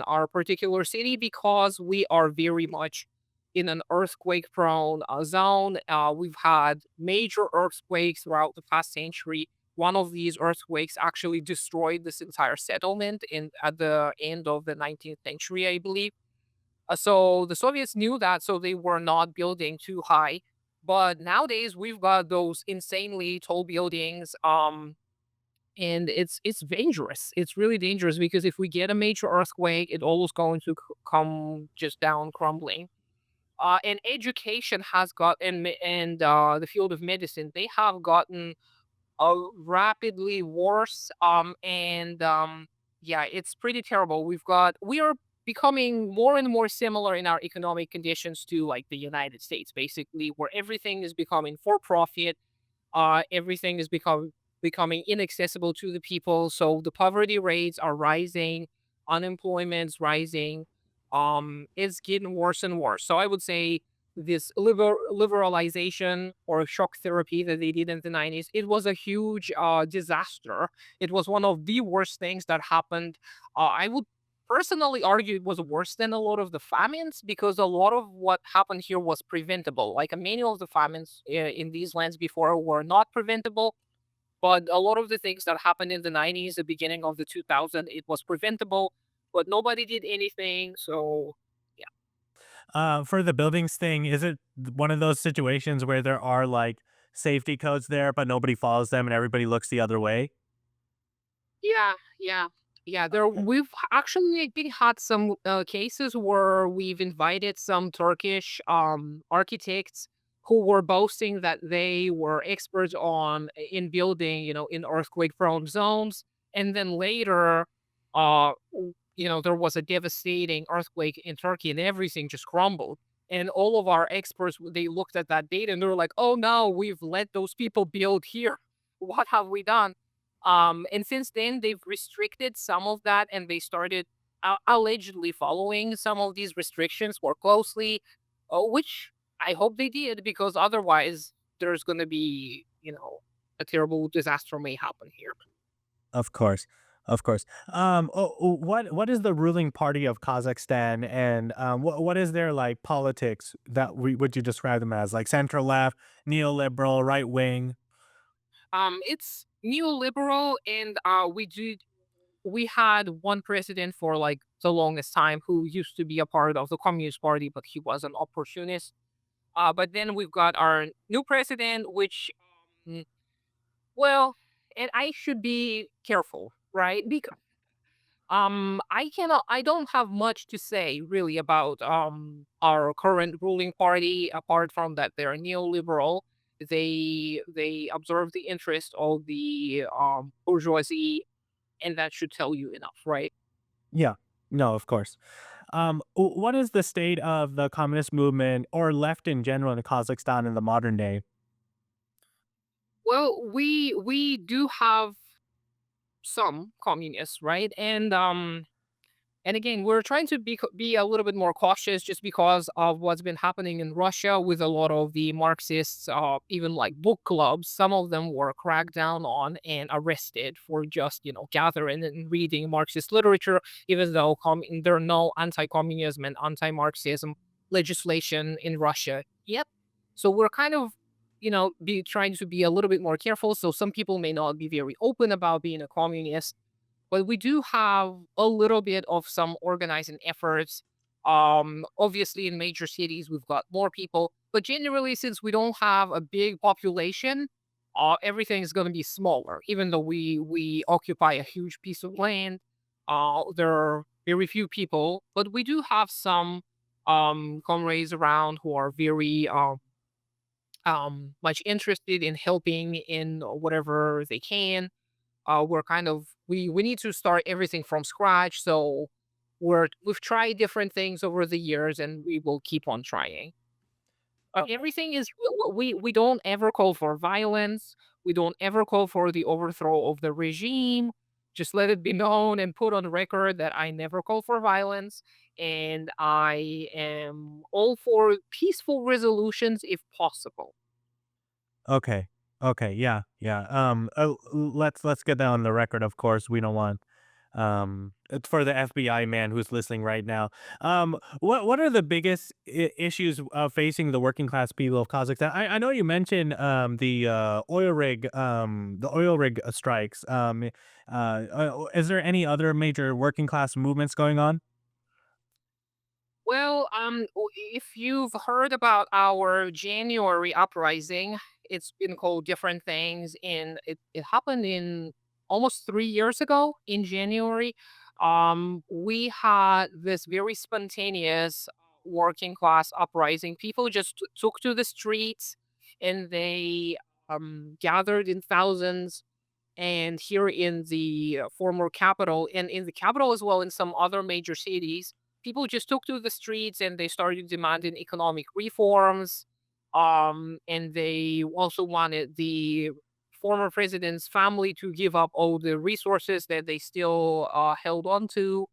our particular city because we are very much in an earthquake prone zone. We've had major earthquakes throughout the past century. One of these earthquakes actually destroyed this entire settlement at the end of the 19th century, I believe. So the Soviets knew that, so they were not building too high. But nowadays we've got those insanely tall buildings. And it's dangerous. It's really dangerous because if we get a major earthquake, it always going to come just down crumbling. And education has got and the field of medicine, they have gotten rapidly worse. Yeah, it's pretty terrible. We are becoming more and more similar in our economic conditions to like the United States, basically, where everything is becoming for profit. Everything is becoming inaccessible to the people. So the poverty rates are rising, unemployment's rising. It's getting worse and worse. So I would say this liberalization or shock therapy that they did in the 90s, it was a huge disaster. It was one of the worst things that happened. I would personally argue it was worse than a lot of the famines because a lot of what happened here was preventable. Like many of the famines in these lands before were not preventable, but a lot of the things that happened in the 90s, the beginning of the 2000s, it was preventable, but nobody did anything. So yeah. For the buildings thing, is it one of those situations where there are like safety codes there, but nobody follows them and everybody looks the other way? Yeah, yeah, yeah. We've actually been had some cases where we've invited some Turkish architects who were boasting that they were experts on in building, in earthquake prone zones, and then later, there was a devastating earthquake in Turkey, and everything just crumbled. And all of our experts, they looked at that data and they were like, "Oh no, we've let those people build here. What have we done?" And since then, they've restricted some of that, and they started allegedly following some of these restrictions more closely, which I hope they did because otherwise, there's going to be, a terrible disaster may happen here. Of course, of course. What is the ruling party of Kazakhstan, and what is their like politics that would you describe them as, like center left, neoliberal, right wing? It's neoliberal, and we had one president for like the longest time who used to be a part of the Communist Party, but he was an opportunist. But then we've got our new president, which, um, well, and I should be careful, right? Because I don't have much to say really about our current ruling party apart from that they're neoliberal. They observe the interest of the bourgeoisie, and that should tell you enough, right? Yeah, no, of course. What is the state of the communist movement or left in general in Kazakhstan in the modern day? Well, we do have some communists, right? And again, we're trying to be a little bit more cautious just because of what's been happening in Russia with a lot of the Marxists, even like book clubs. Some of them were cracked down on and arrested for just, gathering and reading Marxist literature, even though there are no anti-communism and anti-Marxism legislation in Russia yet. So we're kind of, be trying to be a little bit more careful. So some people may not be very open about being a communist, but we do have a little bit of some organizing efforts. Obviously, in major cities, we've got more people, but generally, since we don't have a big population, everything is going to be smaller. Even though we occupy a huge piece of land, there are very few people, but we do have some comrades around who are very much interested in helping in whatever they can. We're kind of we need to start everything from scratch. So we've tried different things over the years, and we will keep on trying. Everything is we don't ever call for violence. We don't ever call for the overthrow of the regime. Just let it be known and put on record that I never call for violence, and I am all for peaceful resolutions if possible. Okay. Okay. Yeah. Yeah. Let's get that on the record. Of course, we don't want it's for the FBI man who's listening right now. What are the biggest issues facing the working class people of Kazakhstan? I know you mentioned the oil rig strikes. Is there any other major working class movements going on? Well, if you've heard about our January uprising, it's been called different things. It happened in almost 3 years ago in January. We had this very spontaneous working class uprising. People just took to the streets and they gathered in thousands. And here in the former capital, and in the capital as well, in some other major cities, people just took to the streets and they started demanding economic reforms. And they also wanted the former president's family to give up all the resources that they still held on to.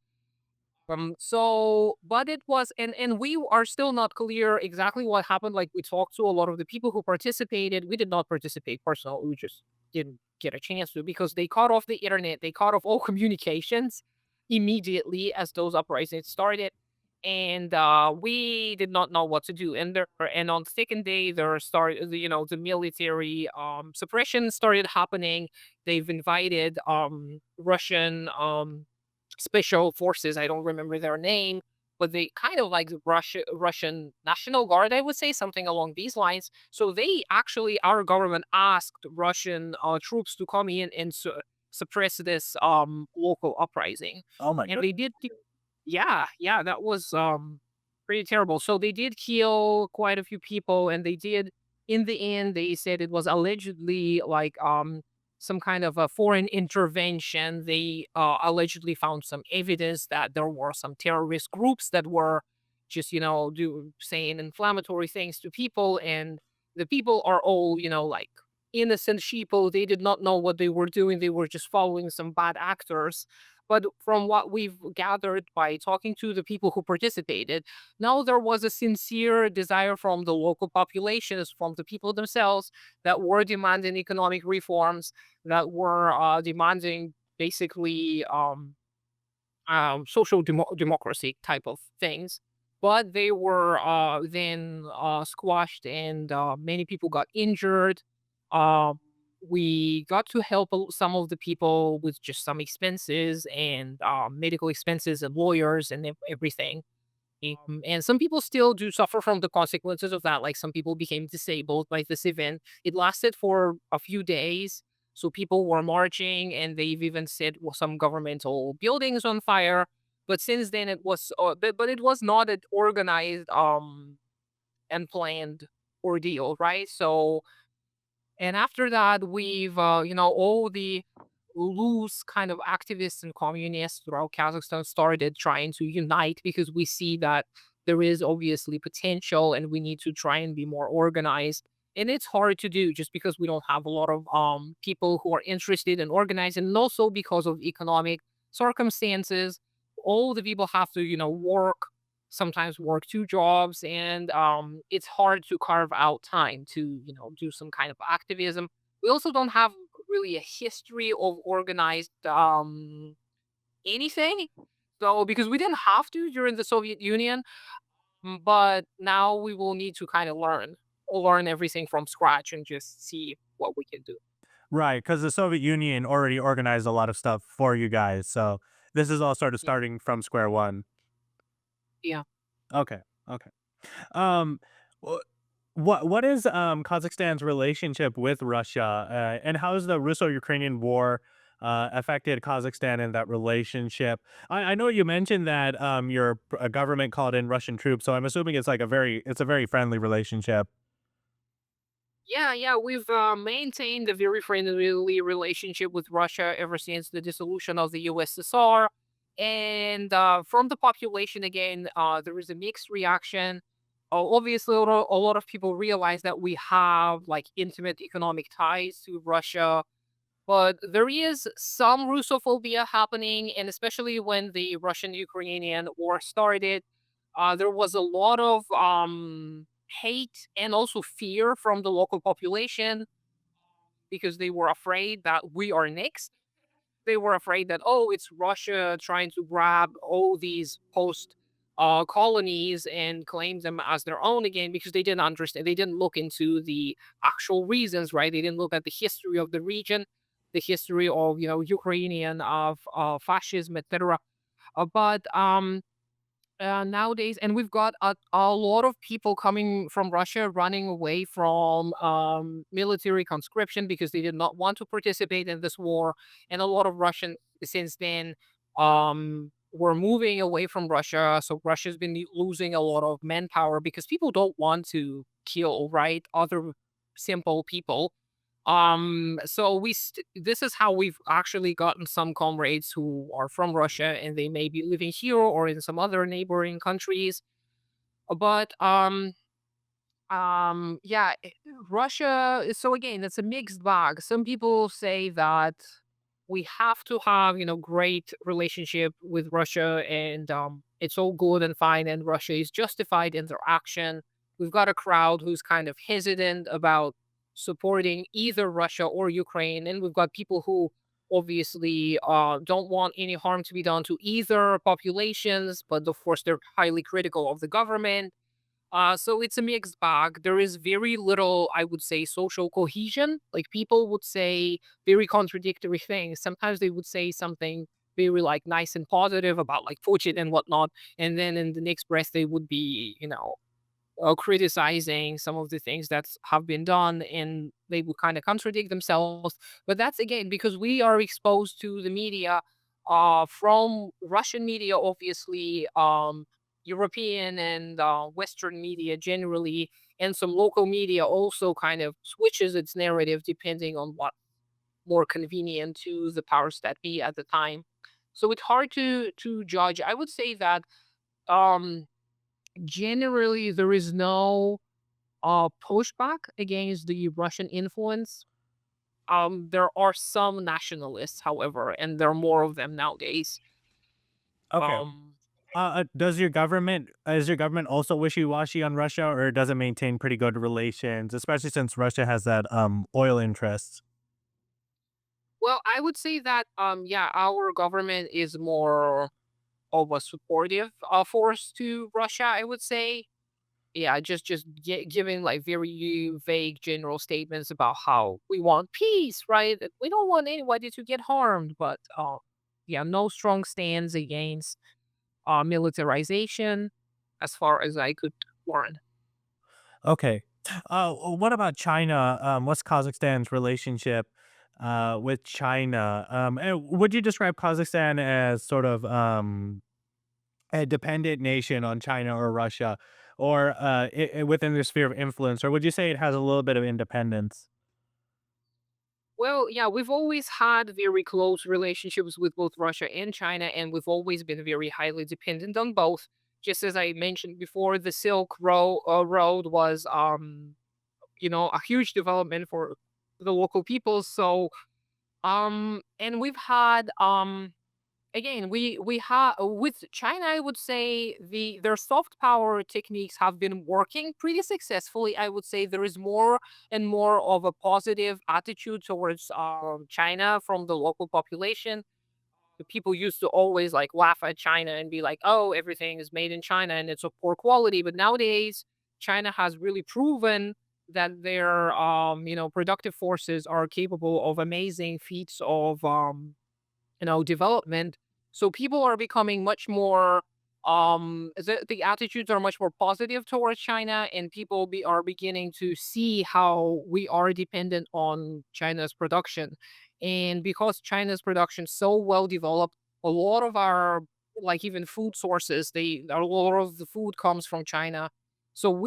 But it was, and we are still not clear exactly what happened. Like we talked to a lot of the people who participated. We did not participate personally. We just didn't get a chance to because they cut off the internet. They cut off all communications immediately as those uprisings started. And we did not know what to do. And on the second day, there started, the military suppression started happening. They've invited Russian special forces. I don't remember their name, but they kind of like the Russian National Guard, I would say, something along these lines. So they actually, our government asked Russian troops to come in and suppress this local uprising, Oh my and god. they did. Yeah, yeah, that was pretty terrible. So they did kill quite a few people, and they did. In the end, they said it was allegedly like some kind of a foreign intervention. They allegedly found some evidence that there were some terrorist groups that were just, do saying inflammatory things to people, and the people are all, like innocent sheeple. They did not know what they were doing. They were just following some bad actors. But from what we've gathered by talking to the people who participated, now there was a sincere desire from the local populations, from the people themselves, that were demanding economic reforms, that were demanding basically social democracy type of things. But they were then squashed, and many people got injured. Uh, we got to help some of the people with just some expenses and medical expenses and lawyers and everything. And some people still do suffer from the consequences of that. Like some people became disabled by this event. It lasted for a few days. So people were marching and they've even set some governmental buildings on fire. But since then it was, but it was not an organized and planned ordeal, right? So and after that, we've, all the loose kind of activists and communists throughout Kazakhstan started trying to unite because we see that there is obviously potential and we need to try and be more organized. And it's hard to do just because we don't have a lot of people who are interested in organizing, and also because of economic circumstances. All the people have to, work, sometimes work two jobs, and it's hard to carve out time to do some kind of activism. We also don't have really a history of organized anything, so because we didn't have to during the Soviet Union. But now we will need to kind of learn everything from scratch and just see what we can do. Right, because the Soviet Union already organized a lot of stuff for you guys, so this is all sort of Yeah. starting from square one. Yeah. Okay, okay. Um, wh- what is Kazakhstan's relationship with Russia, and how has the Russo-Ukrainian War affected Kazakhstan in that relationship? I know you mentioned that your government called in Russian troops, so I'm assuming it's like it's a very friendly relationship. Yeah, yeah, we've maintained a very friendly relationship with Russia ever since the dissolution of the USSR. And from the population, again, there is a mixed reaction. Obviously, a lot of people realize that we have like intimate economic ties to Russia, but there is some Russophobia happening, and especially when the Russian-Ukrainian war started, there was a lot of hate and also fear from the local population because they were afraid that we are next. They were afraid that, oh, it's Russia trying to grab all these post colonies and claim them as their own again, because they didn't understand. They didn't look into the actual reasons, right? They didn't look at the history of the region, the history of, Ukrainian of fascism, etc. But nowadays, and we've got a lot of people coming from Russia running away from military conscription because they did not want to participate in this war. And a lot of Russian since then were moving away from Russia. So Russia's been losing a lot of manpower because people don't want to kill, right? Other simple people. This is how we've actually gotten some comrades who are from Russia and they may be living here or in some other neighboring countries. But yeah, Russia so again, it's a mixed bag. Some people say that we have to have, great relationship with Russia, and it's all good and fine, and Russia is justified in their action. We've got a crowd who's kind of hesitant about supporting either Russia or Ukraine, and we've got people who obviously don't want any harm to be done to either populations, but of course they're highly critical of the government. So it's a mixed bag. There is very little, I would say, social cohesion. Like people would say very contradictory things. Sometimes they would say something very like nice and positive about like Putin and whatnot, and then in the next breath they would be, criticizing some of the things that have been done, and they would kind of contradict themselves. But that's again because we are exposed to the media from Russian media, obviously, European and Western media generally, and some local media also kind of switches its narrative depending on what more convenient to the powers that be at the time. So it's hard to judge. I would say that um generally there is no pushback against the Russian influence. There are some nationalists, however, and there are more of them nowadays. Okay. Um, Does your government is your government also wishy-washy on Russia, or does it maintain pretty good relations, especially since Russia has that oil interests? well, I would say that yeah, our government is more of a supportive force to Russia. I would say, yeah, just giving like very vague general statements about how we want peace, right? That we don't want anybody to get harmed, but yeah, no strong stands against militarization, as far as I could learn. Okay. What about China? What's Kazakhstan's relationship with China? And would you describe Kazakhstan as sort of a dependent nation on China or Russia, or within their sphere of influence, or would you say it has a little bit of independence? Well, yeah, we've always had very close relationships with both Russia and China, and we've always been very highly dependent on both. Just as I mentioned before, the Road was, a huge development for the local people. So, and we've had, again, we have with China, I would say their soft power techniques have been working pretty successfully. I would say there is more and more of a positive attitude towards China from the local population. The people used to always like laugh at China and be like, "Oh, everything is made in China and it's of poor quality." But nowadays, China has really proven that their productive forces are capable of amazing feats of development. So people are becoming much more the attitudes are much more positive towards China, and people are beginning to see how we are dependent on China's production. And because China's production so well developed, a lot of our like even food sources, a lot of the food comes from China. So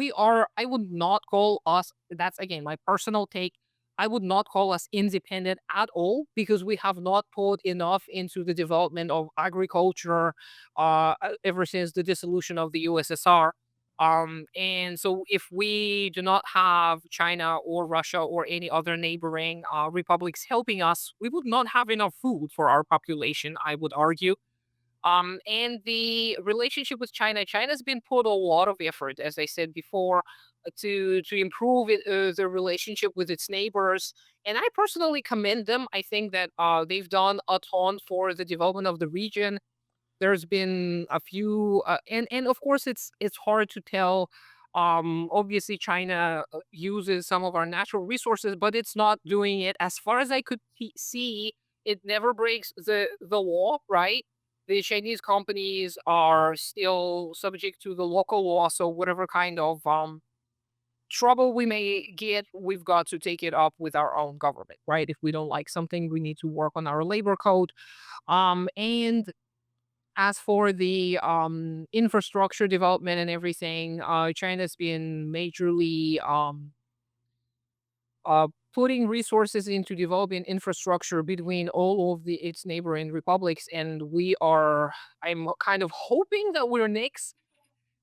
I would not call us, that's again my personal take, I would not call us independent at all because we have not put enough into the development of agriculture ever since the dissolution of the USSR. And so, if we do not have China or Russia or any other neighboring republics helping us, we would not have enough food for our population, I would argue. And the relationship with China, China's been put a lot of effort, as I said before, to improve the relationship with its neighbors. And I personally commend them. I think that they've done a ton for the development of the region. There's been a few, and of course, it's hard to tell. Obviously, China uses some of our natural resources, but it's not doing it as far as I could see. It never breaks the law, right? the Chinese companies are still subject to the local law. So whatever kind of trouble we may get, we've got to take it up with our own government, right? If we don't like something, we need to work on our labor code. And as for the infrastructure development and everything, China's been majorly putting resources into developing infrastructure between all of its neighboring republics, and I'm kind of hoping that we're next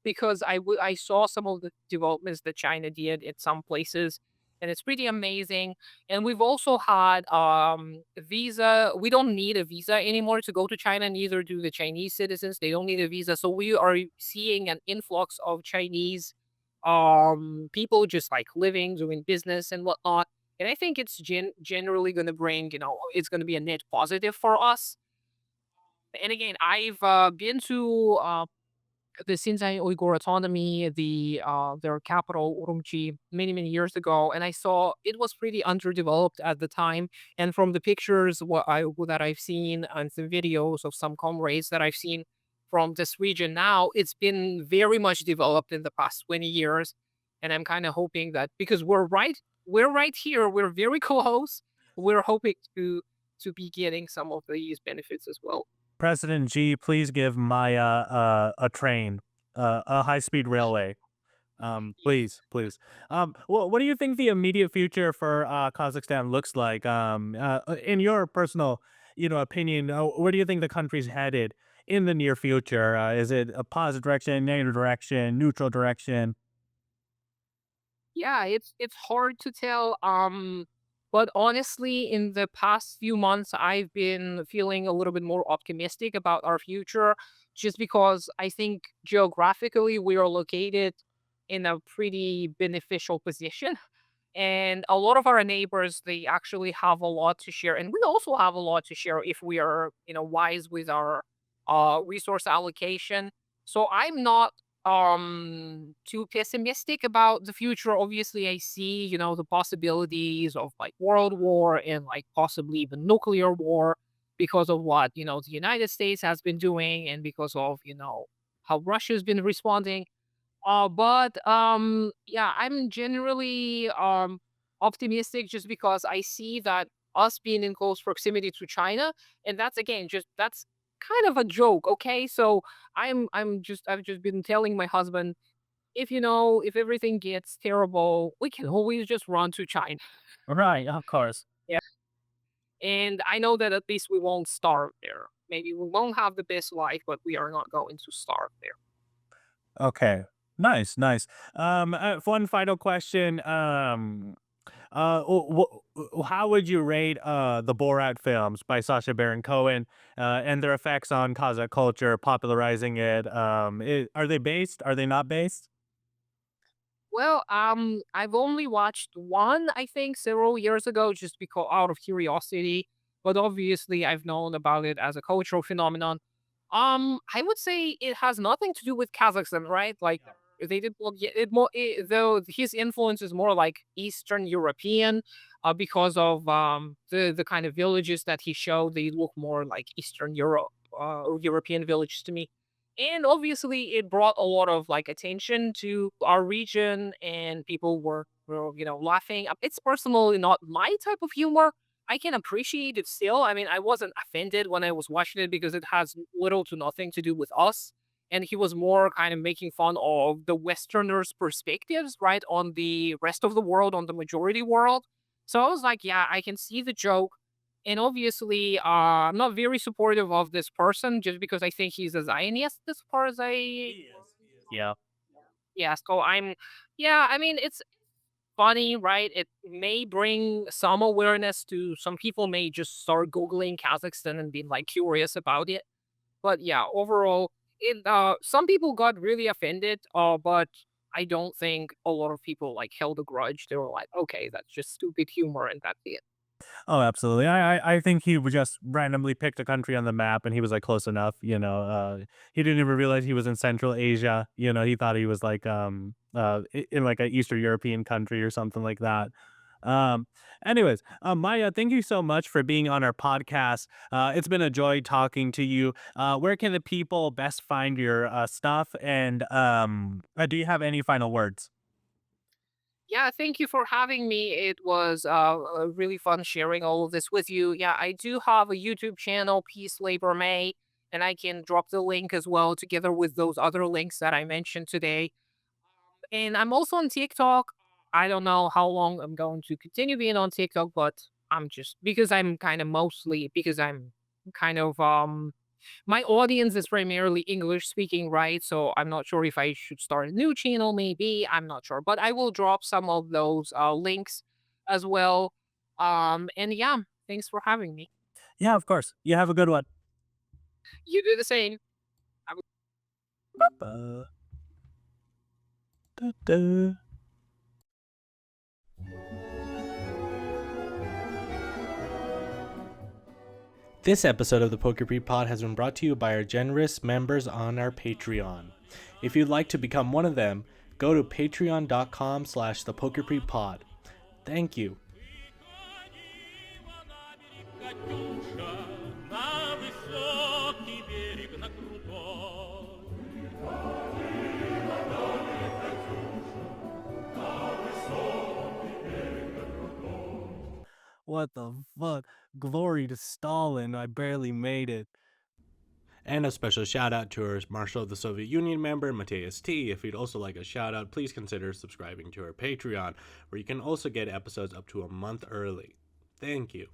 because I saw some of the developments that China did at some places, and it's pretty amazing. And we've also had visa. We don't need a visa anymore to go to China. Neither do the Chinese citizens. They don't need a visa. So we are seeing an influx of Chinese people just like living, doing business and whatnot. And I think it's generally going to bring, it's going to be a net positive for us. And again, I've been to the Xinjiang Uyghur Autonomy, their capital Urumqi, many years ago, and I saw it was pretty underdeveloped at the time. And from the pictures that I've seen and the videos of some comrades that I've seen from this region now, it's been very much developed in the past 20 years. And I'm kind of hoping that because we're right here, we're very close. We're hoping to be getting some of these benefits as well. President G, please give Maya a train, a high-speed railway. Please. Well, what do you think the immediate future for Kazakhstan looks like? In your personal, opinion, where do you think the country's headed in the near future? Is it a positive direction, negative direction, neutral direction? Yeah, it's hard to tell. But honestly, in the past few months, I've been feeling a little bit more optimistic about our future, just because I think geographically we are located in a pretty beneficial position. And a lot of our neighbors, they actually have a lot to share. And we also have a lot to share if we are, wise with our resource allocation. So I'm not too pessimistic about the future. Obviously, I see, the possibilities of like world war and like possibly even nuclear war because of what, the United States has been doing and because of, how Russia's been responding. But yeah, I'm generally optimistic just because I see that us being in close proximity to China, and that's again just that's kind of a joke, okay? So I've just been telling my husband, if everything gets terrible, we can always just run to China. Right, of course. Yeah. And I know that at least we won't starve there. Maybe we won't have the best life, but we are not going to starve there. Okay. Nice. One final question. How would you rate the Borat films by Sacha Baron Cohen and their effects on Kazakh culture, popularizing it? Are they based? Are they not based? Well, I've only watched one, I think, several years ago, just because out of curiosity. But obviously, I've known about it as a cultural phenomenon. I would say it has nothing to do with Kazakhstan, right? Like they did, well, yeah, though his influence is more like Eastern European, because of the kind of villages that he showed. They look more like Eastern Europe, or European villages to me. And obviously, it brought a lot of like attention to our region, and people were laughing. It's personally not my type of humor. I can appreciate it still. I mean, I wasn't offended when I was watching it because it has little to nothing to do with us. And he was more kind of making fun of the Westerners' perspectives, right, on the rest of the world, on the majority world. So I was like, yeah, I can see the joke. And obviously, I'm not very supportive of this person just because I think he's a Zionist as far as I. Yeah. Yeah, so yeah, I mean, it's funny, right? It may bring some awareness to some people, may just start Googling Kazakhstan and being like curious about it. But yeah, overall, some people got really offended, but I don't think a lot of people like held a grudge. They were like, okay, that's just stupid humor and that's it. Oh, absolutely. I think he would just randomly picked a country on the map, and he was like close enough. He didn't even realize he was in Central Asia. He thought he was like in like a Eastern European country or something like that. Um, anyways, Maya, thank you so much for being on our podcast. It's been a joy talking to you. Where can the people best find your stuff? And do you have any final words? Yeah, thank you for having me. It was really fun sharing all of this with you. Yeah, I do have a YouTube channel, PeaceLaborMay, and I can drop the link as well together with those other links that I mentioned today. And I'm also on TikTok. I don't know how long I'm going to continue being on TikTok, but I'm just because I'm kind of mostly because I'm kind of my audience is primarily English speaking, right? So I'm not sure if I should start a new channel, maybe. I'm not sure. But I will drop some of those links as well. And yeah, thanks for having me. Yeah, of course. You have a good one. You do the same. Uh, da, da. This episode of the Pokepreet Pod has been brought to you by our generous members on our Patreon. If you'd like to become one of them, go to patreon.com/thepokepreetpod. Thank you. What the fuck? Glory to Stalin. I barely made it. And a special shout out to our Marshal of the Soviet Union member, Matthias T. If you'd also like a shout out, please consider subscribing to our Patreon, where you can also get episodes up to a month early. Thank you.